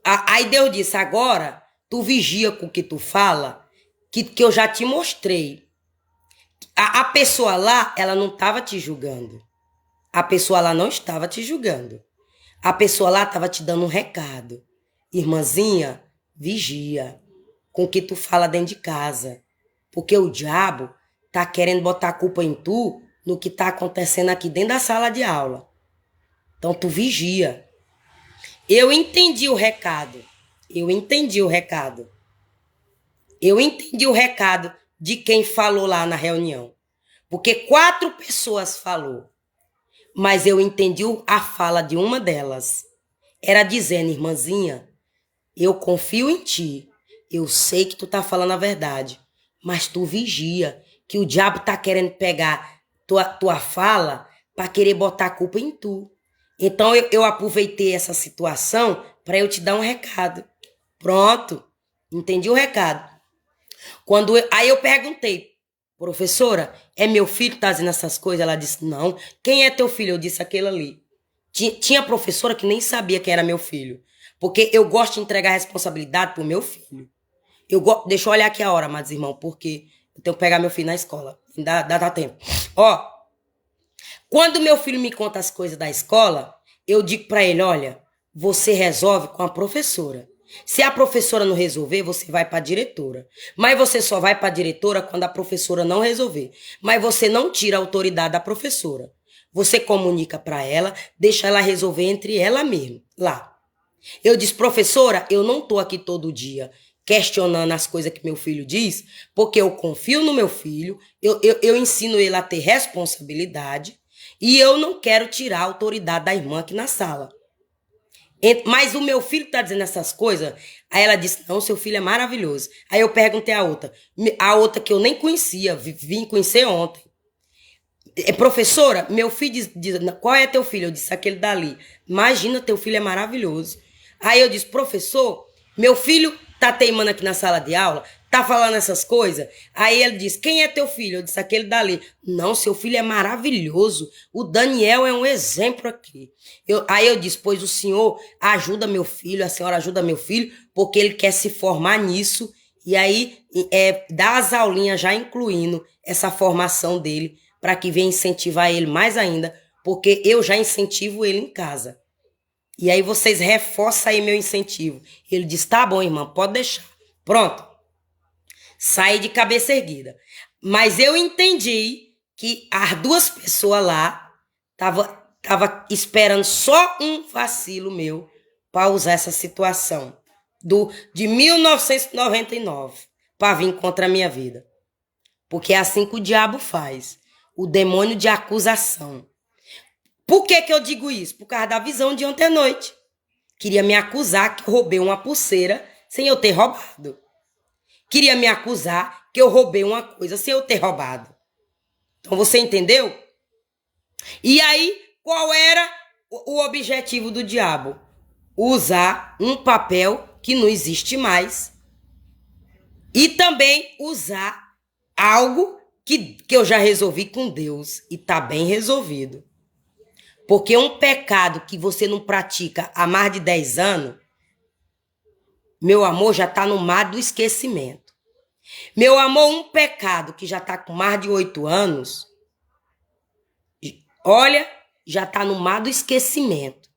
Aí Deus disse, agora tu vigia com o que tu fala, que eu já te mostrei. A pessoa lá, ela não estava te julgando. A pessoa lá não estava te julgando. A pessoa lá estava te dando um recado. Irmãzinha, vigia com o que tu fala dentro de casa. Porque o diabo tá querendo botar a culpa em tu no que tá acontecendo aqui dentro da sala de aula. Então tu vigia. Eu entendi o recado. Eu entendi o recado de quem falou lá na reunião. Porque 4 pessoas falou. Mas eu entendi a fala de uma delas. Era dizendo, irmãzinha, eu confio em ti. Eu sei que tu tá falando a verdade. Mas tu vigia que o diabo tá querendo pegar tua fala para querer botar a culpa em tu. Então eu aproveitei essa situação para eu te dar um recado. Pronto. Entendi o recado. Aí eu perguntei, professora, é meu filho que tá dizendo essas coisas? Ela disse, não. Quem é teu filho? Eu disse, aquele ali. Tinha professora que nem sabia quem era meu filho. Porque eu gosto de entregar responsabilidade pro meu filho. Deixa eu olhar aqui a hora, amados irmãos, porque eu tenho que pegar meu filho na escola. Dá tempo. Quando meu filho me conta as coisas da escola, eu digo pra ele, olha, você resolve com a professora. Se a professora não resolver, você vai para a diretora. Mas você só vai para a diretora quando a professora não resolver. Mas você não tira a autoridade da professora. Você comunica para ela, deixa ela resolver entre ela mesma, lá. Eu disse, professora, eu não tô aqui todo dia questionando as coisas que meu filho diz, porque eu confio no meu filho, eu ensino ele a ter responsabilidade e eu não quero tirar a autoridade da irmã aqui na sala. Mas o meu filho tá dizendo essas coisas. Aí ela disse, não, seu filho é maravilhoso. Aí eu perguntei a outra que eu nem conhecia, vim conhecer ontem. Professora, meu filho diz, qual é teu filho? Eu disse, aquele dali. Imagina, teu filho é maravilhoso. Aí eu disse, professor, meu filho tá teimando aqui na sala de aula, tá falando essas coisas. Aí ele disse, quem é teu filho? Eu disse, aquele dali. Não, seu filho é maravilhoso. O Daniel é um exemplo aqui. Aí eu disse, pois o senhor ajuda meu filho, a senhora ajuda meu filho, porque ele quer se formar nisso. E aí dá as aulinhas já incluindo essa formação dele, para que venha incentivar ele mais ainda, porque eu já incentivo ele em casa. E aí vocês reforçam aí meu incentivo. Ele disse, tá bom, irmã, pode deixar. Pronto. Saí de cabeça erguida. Mas eu entendi que as duas pessoas lá tava esperando só um vacilo meu para usar essa situação de 1999 para vir contra a minha vida. Porque é assim que o diabo faz. O demônio de acusação. Por que eu digo isso? Por causa da visão de ontem à noite. Queria me acusar que eu roubei uma pulseira sem eu ter roubado. Queria me acusar que eu roubei uma coisa sem eu ter roubado. Então você entendeu? E aí, qual era o objetivo do diabo? Usar um papel que não existe mais. E também usar algo que eu já resolvi com Deus e tá bem resolvido. Porque um pecado que você não pratica há mais de 10 anos, meu amor, já tá no mar do esquecimento. Meu amor, um pecado que já tá com mais de 8 anos, olha, já tá no mar do esquecimento.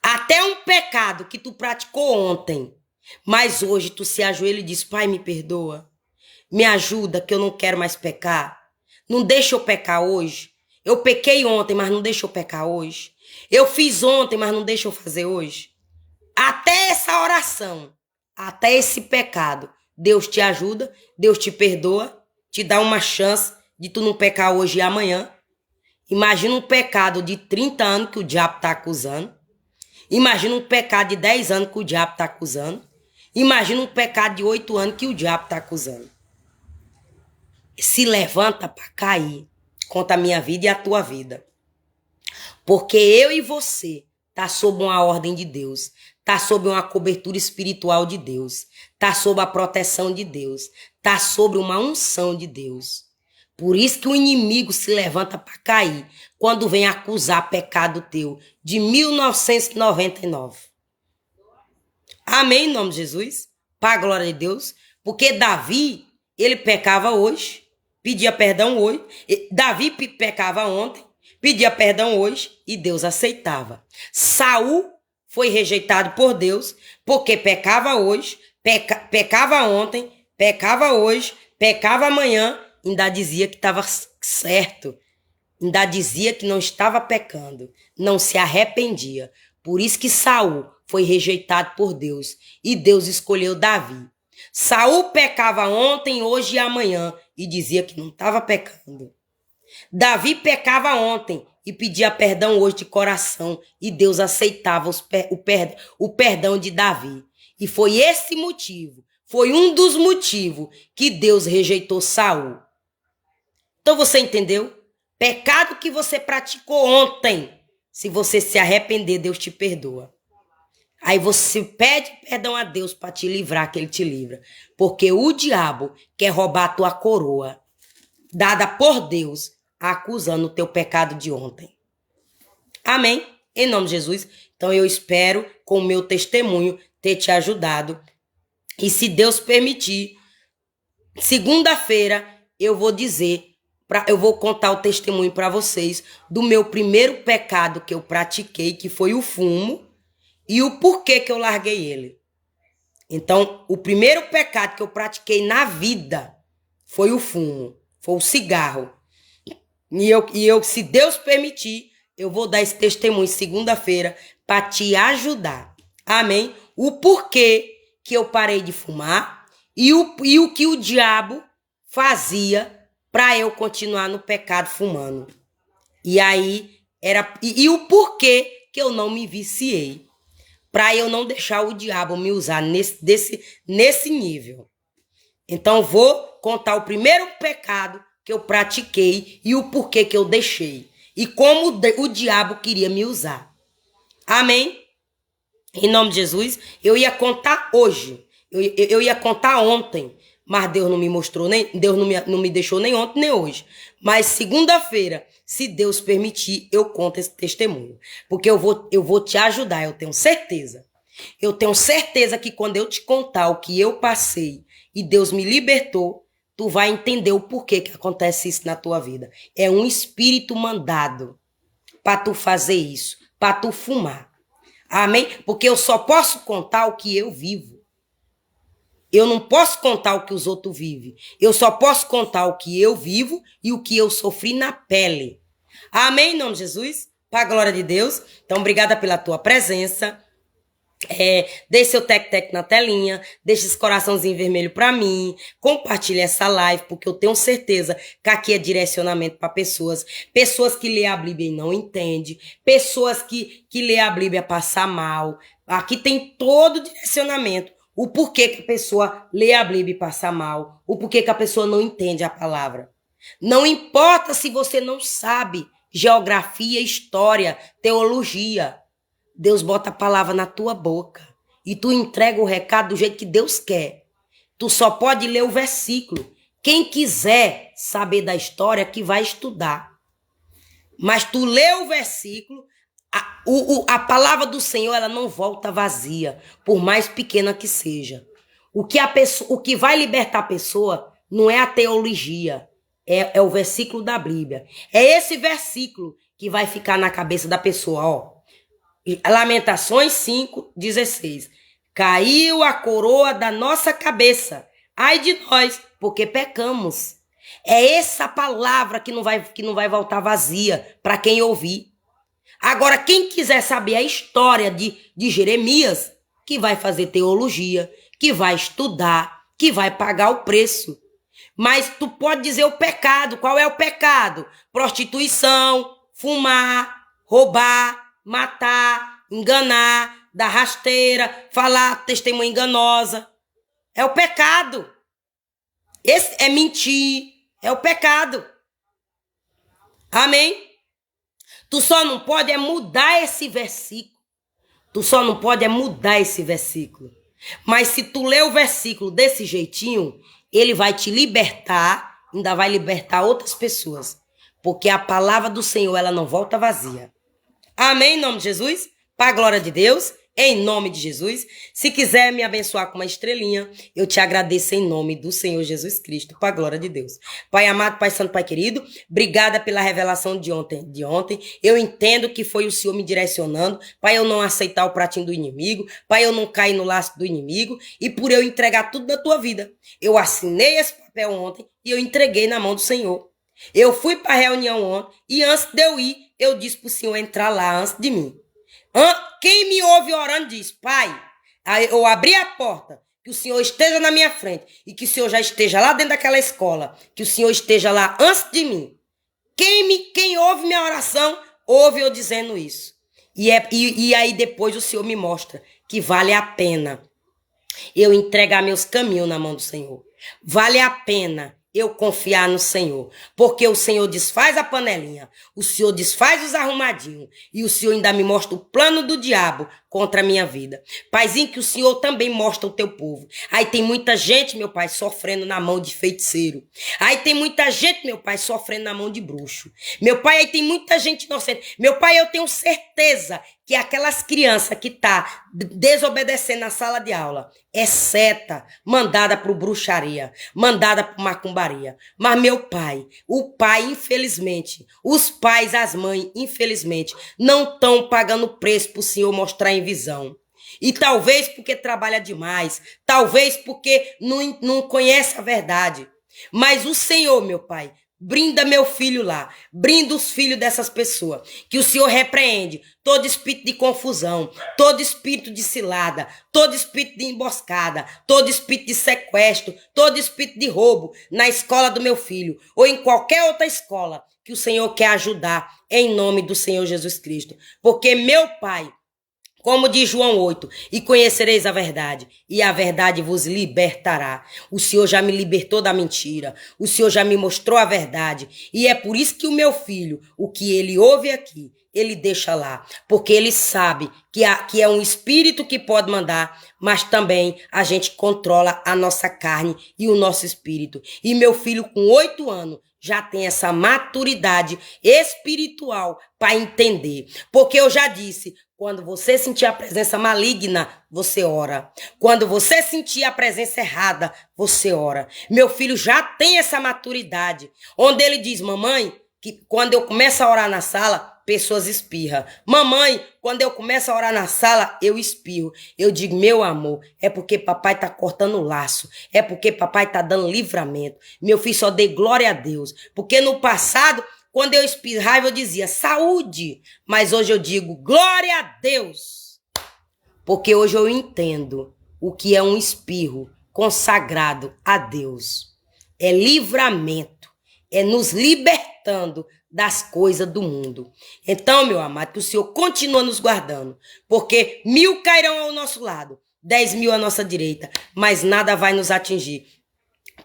Até um pecado que tu praticou ontem, mas hoje tu se ajoelha e diz, Pai, me perdoa. Me ajuda que eu não quero mais pecar. Não deixa eu pecar hoje. Eu pequei ontem, mas não deixa eu pecar hoje. Eu fiz ontem, mas não deixa eu fazer hoje. Até essa oração, até esse pecado, Deus te ajuda, Deus te perdoa, te dá uma chance de tu não pecar hoje e amanhã. Imagina um pecado de 30 anos que o diabo tá acusando. Imagina um pecado de 10 anos que o diabo tá acusando. Imagina um pecado de 8 anos que o diabo tá acusando. Se levanta para cair contra a minha vida e a tua vida. Porque eu e você tá sob uma ordem de Deus, tá sob uma cobertura espiritual de Deus, tá sob a proteção de Deus, tá sob uma unção de Deus. Por isso que o inimigo se levanta para cair quando vem acusar pecado teu de 1999. Amém, em nome de Jesus? Para a glória de Deus. Porque Davi, ele pecava hoje, pedia perdão hoje. Davi pecava ontem, pedia perdão hoje e Deus aceitava. Saul foi rejeitado por Deus porque pecava hoje, pecava ontem, pecava hoje, pecava amanhã, ainda dizia que estava certo, ainda dizia que não estava pecando, não se arrependia. Por isso que Saul foi rejeitado por Deus e Deus escolheu Davi. Saul pecava ontem, hoje e amanhã e dizia que não estava pecando. Davi pecava ontem e pedia perdão hoje de coração e Deus aceitava o perdão de Davi. E foi esse motivo, foi um dos motivos que Deus rejeitou Saul. Então você entendeu? Pecado que você praticou ontem, se você se arrepender, Deus te perdoa. Aí você pede perdão a Deus para te livrar, que ele te livra. Porque o diabo quer roubar a tua coroa, dada por Deus, acusando o teu pecado de ontem. Amém? Em nome de Jesus. Então eu espero, com o meu testemunho, ter te ajudado. E se Deus permitir, segunda-feira eu vou eu vou contar o testemunho para vocês do meu primeiro pecado que eu pratiquei, que foi o fumo, e o porquê que eu larguei ele. Então, o primeiro pecado que eu pratiquei na vida foi o fumo, foi o cigarro. E eu, se Deus permitir, eu vou dar esse testemunho segunda-feira para te ajudar. Amém? O porquê que eu parei de fumar e o que o diabo fazia para eu continuar no pecado fumando. E aí, e o porquê que eu não me viciei. Para eu não deixar o diabo me usar nesse nível. Então, vou contar o primeiro pecado que eu pratiquei e o porquê que eu deixei. E como o diabo queria me usar. Amém? Em nome de Jesus, eu ia contar hoje. Eu ia contar ontem. Mas Deus não me mostrou, Deus não me deixou nem ontem nem hoje. Mas segunda-feira, se Deus permitir, eu conto esse testemunho. Porque eu vou te ajudar, eu tenho certeza. Eu tenho certeza que quando eu te contar o que eu passei e Deus me libertou, tu vai entender o porquê que acontece isso na tua vida. É um espírito mandado para tu fazer isso, para tu fumar. Amém? Porque eu só posso contar o que eu vivo. Eu não posso contar o que os outros vivem. Eu só posso contar o que eu vivo e o que eu sofri na pele. Amém, em nome de Jesus? Para a glória de Deus. Então, obrigada pela tua presença. Deixe seu tec-tec na telinha, deixe esse coraçãozinho vermelho para mim, compartilhe essa live, porque eu tenho certeza que aqui é direcionamento para pessoas que lê a Bíblia e não entendem, pessoas que lê a Bíblia passar mal. Aqui tem todo o direcionamento, o porquê que a pessoa lê a Bíblia e passa mal, o porquê que a pessoa não entende a palavra. Não importa se você não sabe geografia, história, teologia. Deus bota a palavra na tua boca e tu entrega o recado do jeito que Deus quer. Tu só pode ler o versículo. Quem quiser saber da história que vai estudar. Mas tu lê o versículo, a palavra do Senhor ela não volta vazia, por mais pequena que seja. O que vai libertar a pessoa não é a teologia, é o versículo da Bíblia. É esse versículo que vai ficar na cabeça da pessoa, ó. Lamentações 5:16. Caiu a coroa da nossa cabeça. Ai de nós, porque pecamos. É essa palavra que não vai voltar vazia para quem ouvir. Agora, quem quiser saber a história de Jeremias, que vai fazer teologia, que vai estudar, que vai pagar o preço. Mas tu pode dizer o pecado. Qual é o pecado? Prostituição, fumar, roubar, matar, enganar, dar rasteira, falar testemunha enganosa. É o pecado. Esse é mentir. É o pecado. Amém? Tu só não pode mudar esse versículo. Tu só não pode mudar esse versículo. Mas se tu ler o versículo desse jeitinho, ele vai te libertar, ainda vai libertar outras pessoas. Porque a palavra do Senhor, ela não volta vazia. Amém, em nome de Jesus? Para a glória de Deus, em nome de Jesus. Se quiser me abençoar com uma estrelinha, eu te agradeço em nome do Senhor Jesus Cristo, para a glória de Deus. Pai amado, Pai santo, Pai querido, obrigada pela revelação de ontem. Eu entendo que foi o Senhor me direcionando, Pai, eu não aceitar o pratinho do inimigo, Pai, eu não cair no laço do inimigo, e por eu entregar tudo na tua vida. Eu assinei esse papel ontem e eu entreguei na mão do Senhor. Eu fui para a reunião ontem e antes de eu ir, eu disse para o Senhor entrar lá antes de mim. Quem me ouve orando diz, Pai, eu abri a porta, que o Senhor esteja na minha frente e que o Senhor já esteja lá dentro daquela escola, que o Senhor esteja lá antes de mim. Quem ouve minha oração, ouve eu dizendo isso. E aí depois o Senhor me mostra que vale a pena eu entregar meus caminhos na mão do Senhor. Vale a pena eu confiar no Senhor, porque o Senhor desfaz a panelinha, o Senhor desfaz os arrumadinhos e o Senhor ainda me mostra o plano do diabo contra a minha vida. Paizinho, que o Senhor também mostra o teu povo. Aí tem muita gente, meu Pai, sofrendo na mão de feiticeiro. Aí tem muita gente, meu Pai, sofrendo na mão de bruxo. Meu Pai, aí tem muita gente inocente. Meu Pai, eu tenho certeza que aquelas crianças que tá desobedecendo na sala de aula é seta mandada pro bruxaria, mandada pro macumbaria. Mas meu Pai, o pai, infelizmente, os pais, as mães, infelizmente, não estão pagando preço pro Senhor mostrar em visão. E talvez porque trabalha demais, talvez porque não conhece a verdade. Mas o Senhor, meu Pai, brinda meu filho lá, brinda os filhos dessas pessoas, que o Senhor repreende todo espírito de confusão, todo espírito de cilada, todo espírito de emboscada, todo espírito de sequestro, todo espírito de roubo na escola do meu filho ou em qualquer outra escola que o Senhor quer ajudar em nome do Senhor Jesus Cristo. Porque meu Pai, como diz João 8, e conhecereis a verdade, e a verdade vos libertará. O Senhor já me libertou da mentira, o Senhor já me mostrou a verdade, e é por isso que o meu filho, o que ele ouve aqui, ele deixa lá, porque ele sabe que é um espírito que pode mandar, mas também a gente controla a nossa carne e o nosso espírito. E meu filho com 8 anos, já tem essa maturidade espiritual para entender. Porque eu já disse, quando você sentir a presença maligna, você ora. Quando você sentir a presença errada, você ora. Meu filho já tem essa maturidade, onde ele diz, mamãe, que quando eu começo a orar na sala, pessoas espirram. Mamãe, quando eu começo a orar na sala, eu espirro. Eu digo, meu amor, é porque papai tá cortando o laço. É porque papai tá dando livramento. Meu filho, só dê glória a Deus. Porque no passado, quando eu espirrava, eu dizia saúde. Mas hoje eu digo glória a Deus. Porque hoje eu entendo o que é um espirro consagrado a Deus. É livramento. É nos libertando das coisas do mundo. Então, meu amado, que o Senhor continua nos guardando, porque 1000 cairão ao nosso lado, 10.000 à nossa direita, mas nada vai nos atingir.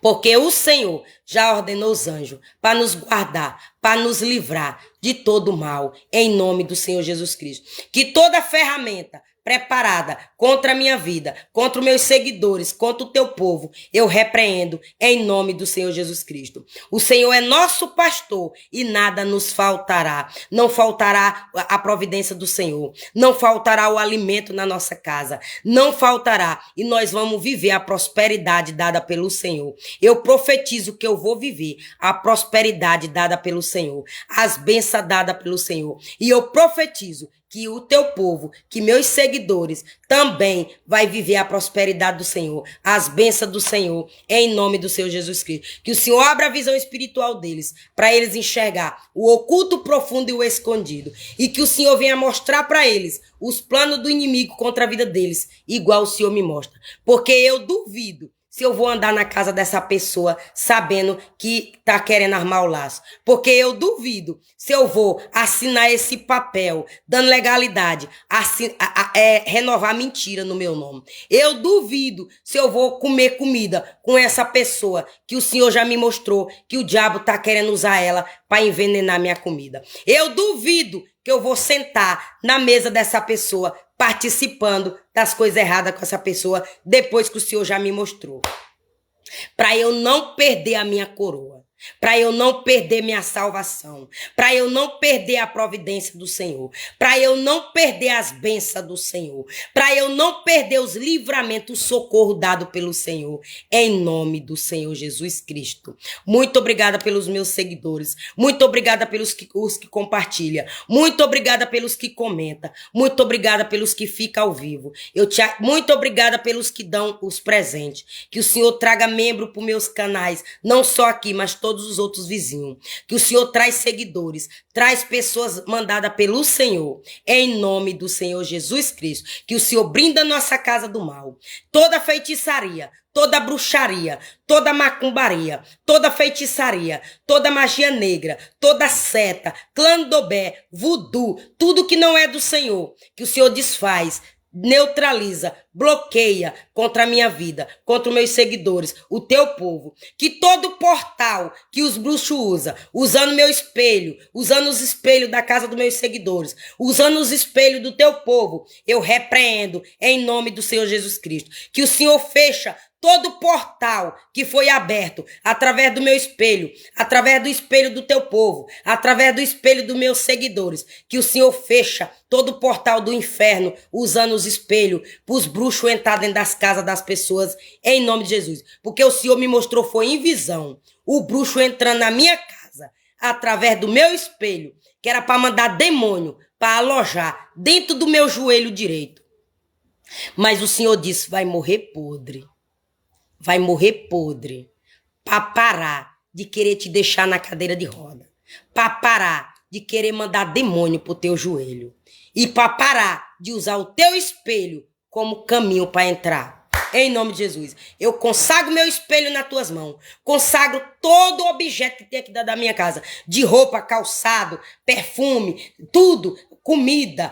Porque o Senhor já ordenou os anjos para nos guardar, para nos livrar de todo mal, em nome do Senhor Jesus Cristo. Que toda ferramenta preparada contra a minha vida, contra os meus seguidores, contra o teu povo, eu repreendo em nome do Senhor Jesus Cristo. O Senhor é nosso pastor e nada nos faltará. Não faltará a providência do Senhor, não faltará o alimento na nossa casa, não faltará, e nós vamos viver a prosperidade dada pelo Senhor. Eu profetizo que eu vou viver a prosperidade dada pelo Senhor, as bênçãos dadas pelo Senhor, e eu profetizo que o teu povo, que meus seguidores também vai viver a prosperidade do Senhor, as bênçãos do Senhor, em nome do Senhor Jesus Cristo. Que o Senhor abra a visão espiritual deles, para eles enxergar o oculto, o profundo e o escondido. E que o Senhor venha mostrar para eles os planos do inimigo contra a vida deles, igual o Senhor me mostra. Porque eu duvido se eu vou andar na casa dessa pessoa sabendo que tá querendo armar o laço. Porque eu duvido se eu vou assinar esse papel, dando legalidade, renovar mentira no meu nome. Eu duvido se eu vou comer comida com essa pessoa que o Senhor já me mostrou que o diabo tá querendo usar ela para envenenar minha comida. Eu duvido que eu vou sentar na mesa dessa pessoa participando das coisas erradas com essa pessoa depois que o Senhor já me mostrou. Para eu não perder a minha coroa, para eu não perder minha salvação, para eu não perder a providência do Senhor, para eu não perder as bênçãos do Senhor, para eu não perder os livramentos, o socorro dado pelo Senhor, em nome do Senhor Jesus Cristo. Muito obrigada pelos meus seguidores, muito obrigada pelos os que compartilham, muito obrigada pelos que comentam, muito obrigada pelos que ficam ao vivo, muito obrigada pelos que dão os presentes, que o Senhor traga membro para os meus canais, não só aqui, mas todos os outros vizinhos, que o Senhor traz seguidores, traz pessoas mandadas pelo Senhor, em nome do Senhor Jesus Cristo, que o Senhor brinda a nossa casa do mal, toda feitiçaria, toda bruxaria, toda macumbaria, toda feitiçaria, toda magia negra, toda seta, clandobé, voodoo, tudo que não é do Senhor, que o Senhor desfaz, neutraliza, bloqueia contra a minha vida, contra os meus seguidores, o teu povo. Que todo portal que os bruxos usam, usando meu espelho, usando os espelhos da casa dos meus seguidores, usando os espelhos do teu povo, eu repreendo em nome do Senhor Jesus Cristo. Que o Senhor fecha todo portal que foi aberto através do meu espelho, através do espelho do teu povo, através do espelho dos meus seguidores, que o Senhor fecha todo portal do inferno usando os espelhos para os bruxos entrar dentro das casas das pessoas, em nome de Jesus. Porque o Senhor me mostrou, foi em visão, o bruxo entrando na minha casa através do meu espelho, que era para mandar demônio para alojar dentro do meu joelho direito. Mas o Senhor disse, vai morrer podre. Vai morrer podre, para parar de querer te deixar na cadeira de roda, para parar de querer mandar demônio pro teu joelho e para parar de usar o teu espelho como caminho para entrar. Em nome de Jesus, eu consagro meu espelho nas tuas mãos, consagro todo objeto que tem aqui da minha casa, de roupa, calçado, perfume, tudo, comida,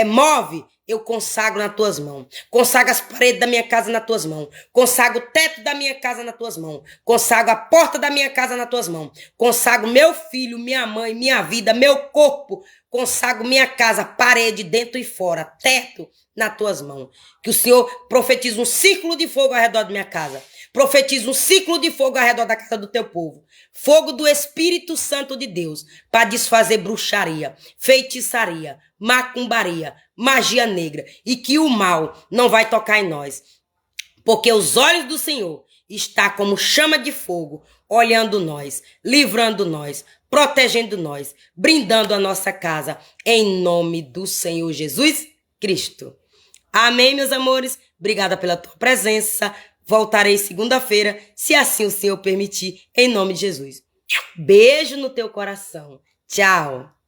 móvel, eu consagro nas tuas mãos. Consagro as paredes da minha casa nas tuas mãos. Consagro o teto da minha casa nas tuas mãos. Consagro a porta da minha casa nas tuas mãos. Consagro meu filho, minha mãe, minha vida, meu corpo. Consagro minha casa, parede, dentro e fora, teto nas tuas mãos. Que o Senhor profetize um círculo de fogo ao redor da minha casa. Profetiza um ciclo de fogo ao redor da casa do teu povo. Fogo do Espírito Santo de Deus para desfazer bruxaria, feitiçaria, macumbaria, magia negra. E que o mal não vai tocar em nós. Porque os olhos do Senhor estão como chama de fogo, olhando nós, livrando nós, protegendo nós, brindando a nossa casa, em nome do Senhor Jesus Cristo. Amém, meus amores? Obrigada pela tua presença. Voltarei segunda-feira, se assim o Senhor permitir, em nome de Jesus. Beijo no teu coração. Tchau.